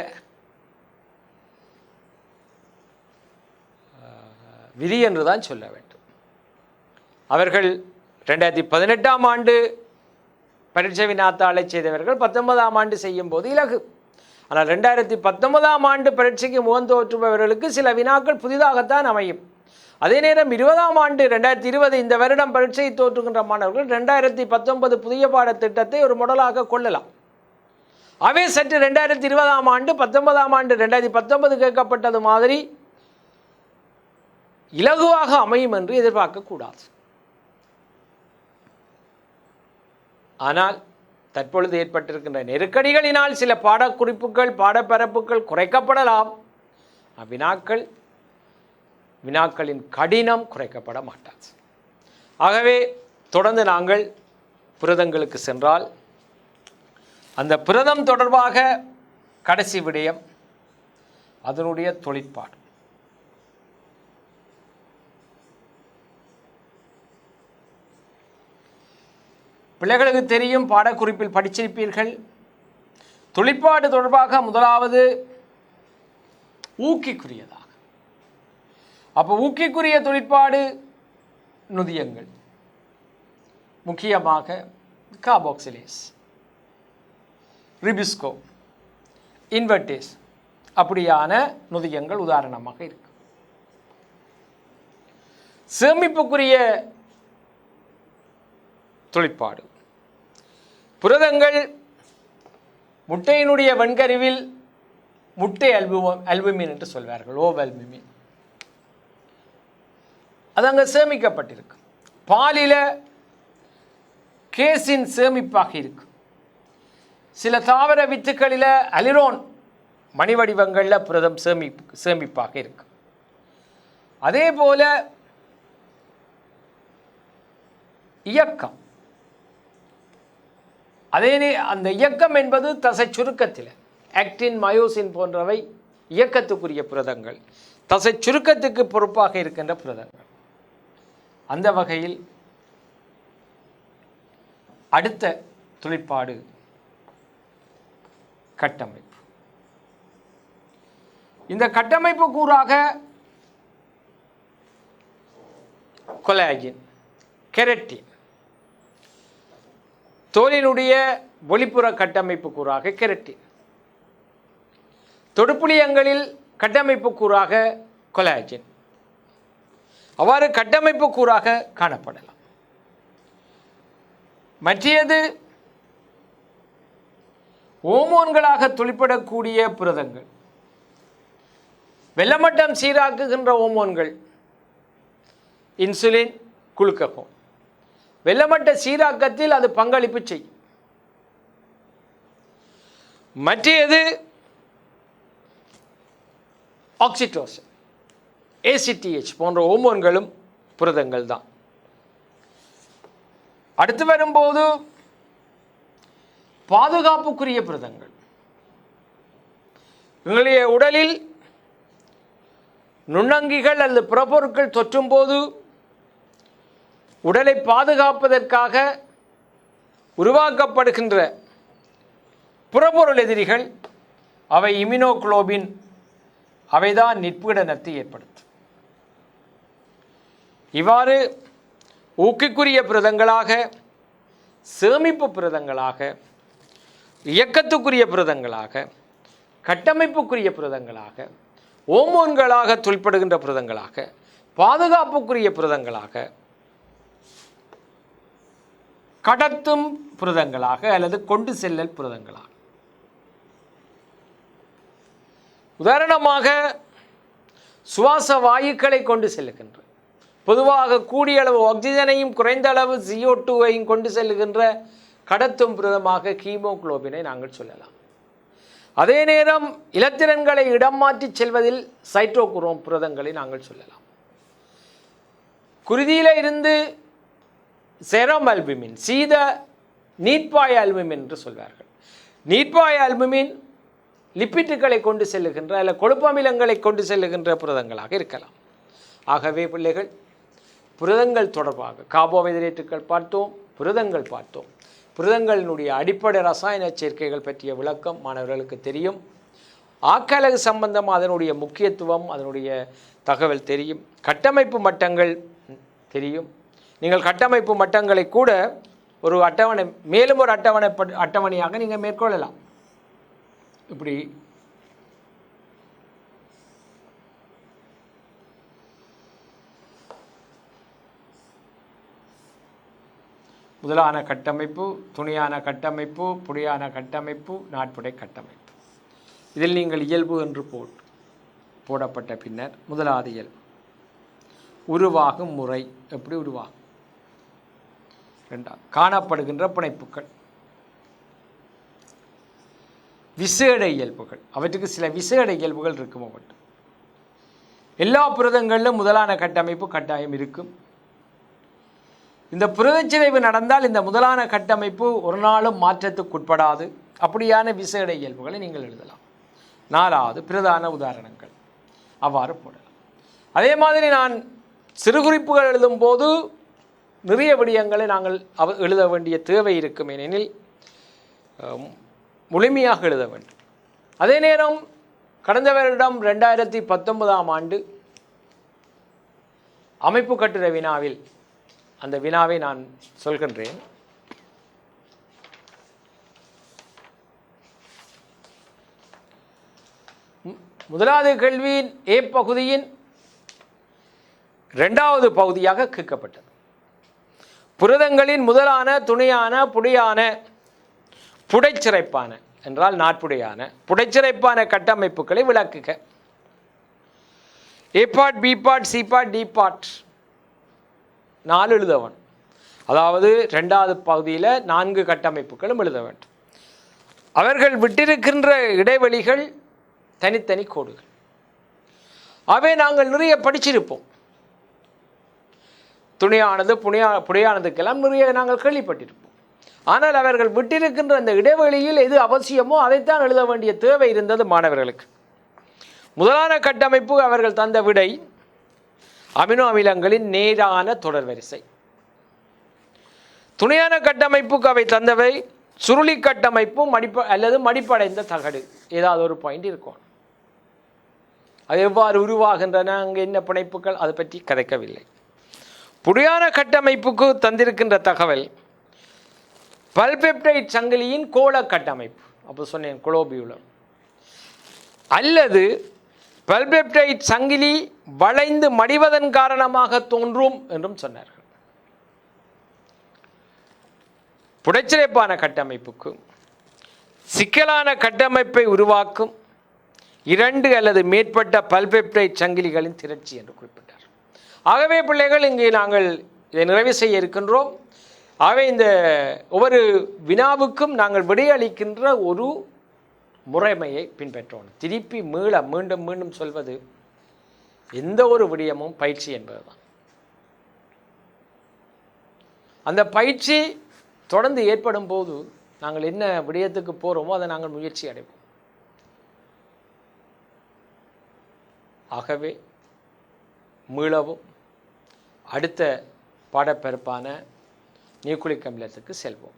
விதி என்றுதான் சொல்ல வேண்டும். அவர்கள் 2018ஆம் ஆண்டு பரீட்சை வினாத்தாளை செய்தவர்கள் 19ஆம் ஆண்டு செய்யும் போது இலகு. ஆனால் 2019ஆம் ஆண்டு பரீட்சைக்கு முகம் தோற்றுபவர்களுக்கு சில வினாக்கள் புதிதாகத்தான் அமையும். அதே நேரம் 20ஆம் ஆண்டு 2020 இந்த வருடம் பரீட்சையை தோற்றுகின்ற மாணவர்கள் 2019 புதிய பாடத்திட்டத்தை ஒரு மாடலாக கொள்ளலாம். அவை சற்று 2020ஆம் ஆண்டு 19ஆம் ஆண்டு 2019 கேட்கப்பட்டது மாதிரி இலகுவாக அமையும் என்று எதிர்பார்க்கக்கூடாது. ஆனால் தற்பொழுது ஏற்பட்டிருக்கின்ற நெருக்கடிகளினால் சில பாடக்குறிப்புகள் பாடப்பரப்புகள் குறைக்கப்படலாம். வினாக்களின் கடினம் குறைக்கப்பட மாட்டாது. ஆகவே தொடர்ந்து நாங்கள் புரதங்களுக்கு சென்றால் அந்த புரதம் தொடர்பாக கடைசி விடயம் அதனுடைய தொழிற்பாடு. பிள்ளைகளுக்கு தெரியும், பாடக்குறிப்பில் படிச்சிருப்பீர்கள். தொழிற்பாடு தொடர்பாக முதலாவது ஊக்கிக்குரியதாக. அப்போ ஊக்கிக்குரிய தொழிற்பாடு நொதியங்கள், முக்கியமாக கார்பாக்சிலேஸ், ரிபிஸ்கோ, இன்வெர்டேஸ் அப்படியான நொதியங்கள் உதாரணமாக இருக்கு. சேமிப்புக்குரிய தொழிற்பாடு புரதங்கள் முட்டையினுடைய வெண்கருவில் முட்டை அல்புமின் என்று சொல்வார்கள், ஓவல்புமின். அது அங்கே சேமிக்கப்பட்டிருக்கு. பாலில கேசின் சேமிப்பாக இருக்கு. சில தாவர வித்துக்களில் அலிரோன் மணி வடிவங்களில் புரதம் சேமிப்பாக இருக்கு. அதே போல இயக்கம், அந்த இயக்கம் என்பது தசை சுருக்கத்தில் ஆக்டின் மயோசின் போன்றவை இயக்கத்துக்குரிய புரதங்கள். தசை சுருக்கத்துக்கு பொறுப்பாக இருக்கின்ற புரதங்கள். அந்த வகையில் அடுத்த தொழிற்பாடு கட்டமைப்பு. இந்த கட்டமைப்பு கூறாக கொலாஜின், கெரட்டின், தோலினுடைய வெளிப்புற கட்டமைப்பு கூறாக கெரட்டின், தொடுப்புளியங்களில் கட்டமைப்பு கூறாக கொலாஜின், அவ்வாறு கட்டமைப்பு கூறாக காணப்படலாம். மற்றது ஹோமோன்களாக தொழிற்படக்கூடிய புரதங்கள், வெள்ளமட்டம் சீராக்குகின்ற ஹோமோன்கள் இன்சுலின், குளுக்ககோன். வெள்ளமட்ட சீராக்கத்தில் அது பங்களிப்பு செய்யும். மற்றது ஆக்சிடோசின், ACTH போன்ற ஹோமோன்களும் புரதங்கள் தான். அடுத்து வரும்போது பாதுகாப்புக்குரிய புரதங்கள். எங்களுடைய உடலில் நுண்ணங்கிகள் அல்லது புறப்பொருட்கள் தொற்றும் போது உடலை பாதுகாப்பதற்காக உருவாக்கப்படுகின்ற புறப்பொருள் எதிரிகள் அவை இம்யூனோகுளோபின், அவைதான் நிற்பீடனத்தை ஏற்படுத்தும். இவ்வாறு ஊக்கிக்குரிய புரதங்களாக, சேமிப்பு புரதங்களாக, இயக்கத்துக்குரிய புரதங்களாக, கட்டமைப்புக்குரிய புரதங்களாக, ஹோமோன்களாக தொழிற்படுகின்ற புரதங்களாக, பாதுகாப்புக்குரிய புரதங்களாக, கடத்தும் புரதங்களாக அல்லது கொண்டு செல்லல் புரதங்களாக. உதாரணமாக சுவாச வாயுக்களை கொண்டு செல்லுகின்ற, பொதுவாக கூடிய அளவு ஆக்சிஜனையும் குறைந்த அளவு CO2வையும் கொண்டு செல்லுகின்ற கடத்தும் புரதமாக ஹீமோகுளோபினை நாங்கள் சொல்லலாம். அதே நேரம் இலத்திரன்களை இடம் மாற்றி செல்வதில் சைட்டோகுரோம் புரதங்களை நாங்கள் சொல்லலாம். குருதியில இருந்து செரம் அல்புமின், சீத நீட்பாய் அல்புமின் என்று சொல்வார்கள். நீட்பாய் அல்புமின் லிப்பிட்டுகளை கொண்டு செல்லுகின்ற அல்ல கொழுப்பமிலங்களை கொண்டு செல்லுகின்ற புரதங்களாக இருக்கலாம். ஆகவே பிள்ளைகள், புரதங்கள் தொடர்பாக கார்போஹைட்ரேட்டுகள் பார்த்தோம், புரதங்கள் பார்த்தோம். புரதங்களினுடைய அடிப்படை ரசாயன சேர்க்கைகள் பற்றிய விளக்கம் மாணவர்களுக்கு தெரியும். ஆக்கலகு சம்பந்தம் அதனுடைய முக்கியத்துவம், அதனுடைய தகவல் தெரியும். கட்டமைப்பு மட்டங்கள் தெரியும். நீங்கள் கட்டமைப்பு மட்டங்களை கூட ஒரு அட்டவணை, மேலும் ஒரு அட்டவணையாக நீங்கள் மேற்கொள்ளலாம். இப்படி முதலான கட்டமைப்பு, துணையான கட்டமைப்பு, புடியான கட்டமைப்பு, நாட்புடை கட்டமைப்பு. இதில் நீங்கள் இயல்பு என்று போடப்பட்ட பின்னர் முதலாவது இயல்பு உருவாகும் முறை. எப்படி உருவாகும்? ரெண்டாவது காணப்படுகின்ற பிணைப்புகள், விசேட இயல்புகள். அவற்றுக்கு சில விசேட இயல்புகள் இருக்கும். மட்டும் எல்லா புரதங்களிலும் முதலான கட்டமைப்பு கட்டாயம் இருக்கும். இந்த புரதச்சிதைவு நடந்தால் இந்த முதலான கட்டமைப்பு ஒரு நாளும் மாற்றத்துக்குட்படாது. அப்படியான விசேட இயல்புகளை நீங்கள் எழுதலாம். நாலாவது பிரதான உதாரணங்கள் அவ்வாறு போடலாம். அதே மாதிரி நான் சிறுகுறிப்புகள் எழுதும்போது நிறைய விடயங்களை நாங்கள் எழுத வேண்டிய தேவை இருக்கும். ஏனெனில் முழுமையாக எழுத வேண்டும். அதே நேரம் கடந்த வருடம் 2019ஆம் ஆண்டு அமைப்பு கட்டுரை வினாவில் அந்த வினாவை நான் சொல்கின்றேன். முதலாவது கேள்வியின் ஏ பகுதியின் இரண்டாவது பகுதியாக கேட்கப்பட்டது. புரதங்களின் முதலான, துணையான, புடியான, புடைச்சிறைப்பான என்றால் நாட்புடையான, புடைச்சிறைப்பான கட்டமைப்புகளை விளக்குக. A part, B part, C part, D part 4 எழுதவன். அதாவது இரண்டாவது பகுதியில் 4 கட்டமைப்புகளும் எழுத வேண்டும். அவர்கள் விட்டிருக்கின்ற இடைவெளிகள் தனித்தனி கோடுகள். அவை நாங்கள் நிறைய படிச்சிருப்போம். துணையானது, புடையானதுக்கெல்லாம் நிறைய நாங்கள் கேள்விப்பட்டிருப்போம். ஆனால் அவர்கள் விட்டிருக்கின்ற அந்த இடைவெளியில் எது அவசியமோ அதைத்தான் எழுத வேண்டிய தேவை இருந்தது மாணவர்களுக்கு. முதலான கட்டமைப்பு அவர்கள் தந்த விடை அமினோ அமிலங்களின் நேரான தொடர் வரிசை. துணையான கட்டமைப்புக்கு அவை தந்தவை சுருளி கட்டமைப்பு அல்லது மடிப்படைந்த தகடு. ஏதாவது ஒரு பாயிண்ட் இருக்கும். அது எவ்வாறு உருவாகின்றன, அங்கே என்ன பிணைப்புகள், அதை பற்றி கதைக்கவில்லை. புடியான கட்டமைப்புக்கு தந்திருக்கின்ற தகவல் பல்பெப்டைட் சங்கிலியின் கோள கட்டமைப்பு. அப்போ சொன்னேன் குளோபியூலம். அல்லது பல்பெப்டைட் சங்கிலி வளைந்து மடிவதன் காரணமாக தோன்றும் என்றும் சொன்னார்கள். புடைச்சிறைப்பான கட்டமைப்புக்கு சிக்கலான கட்டமைப்பை உருவாக்கும் 2 அல்லது மேற்பட்ட பல்பெப்டைட் சங்கிலிகளின் திரட்சி என்று குறிப்பிட்டார். ஆகவே பிள்ளைகள், இங்கே நாங்கள் இதை நிறைவு செய்ய இருக்கின்றோம். ஆகவே இந்த ஒவ்வொரு வினாவுக்கும் நாங்கள் விடையளிக்கின்ற ஒரு முறைமையை பின்பற்றோம். திருப்பி மீண்டும் மீண்டும் சொல்வது, எந்த ஒரு விடயமும் பயிற்சி என்பதுதான். அந்த பயிற்சி தொடர்ந்து ஏற்படும் போது நாங்கள் என்ன விடயத்துக்கு போகிறோமோ அதை நாங்கள் முயற்சி அடைவோம். ஆகவே மீளவும் அடுத்த பாடப்பெருப்பான நியூக்ளிக் அமிலத்துக்கு செல்வோம்.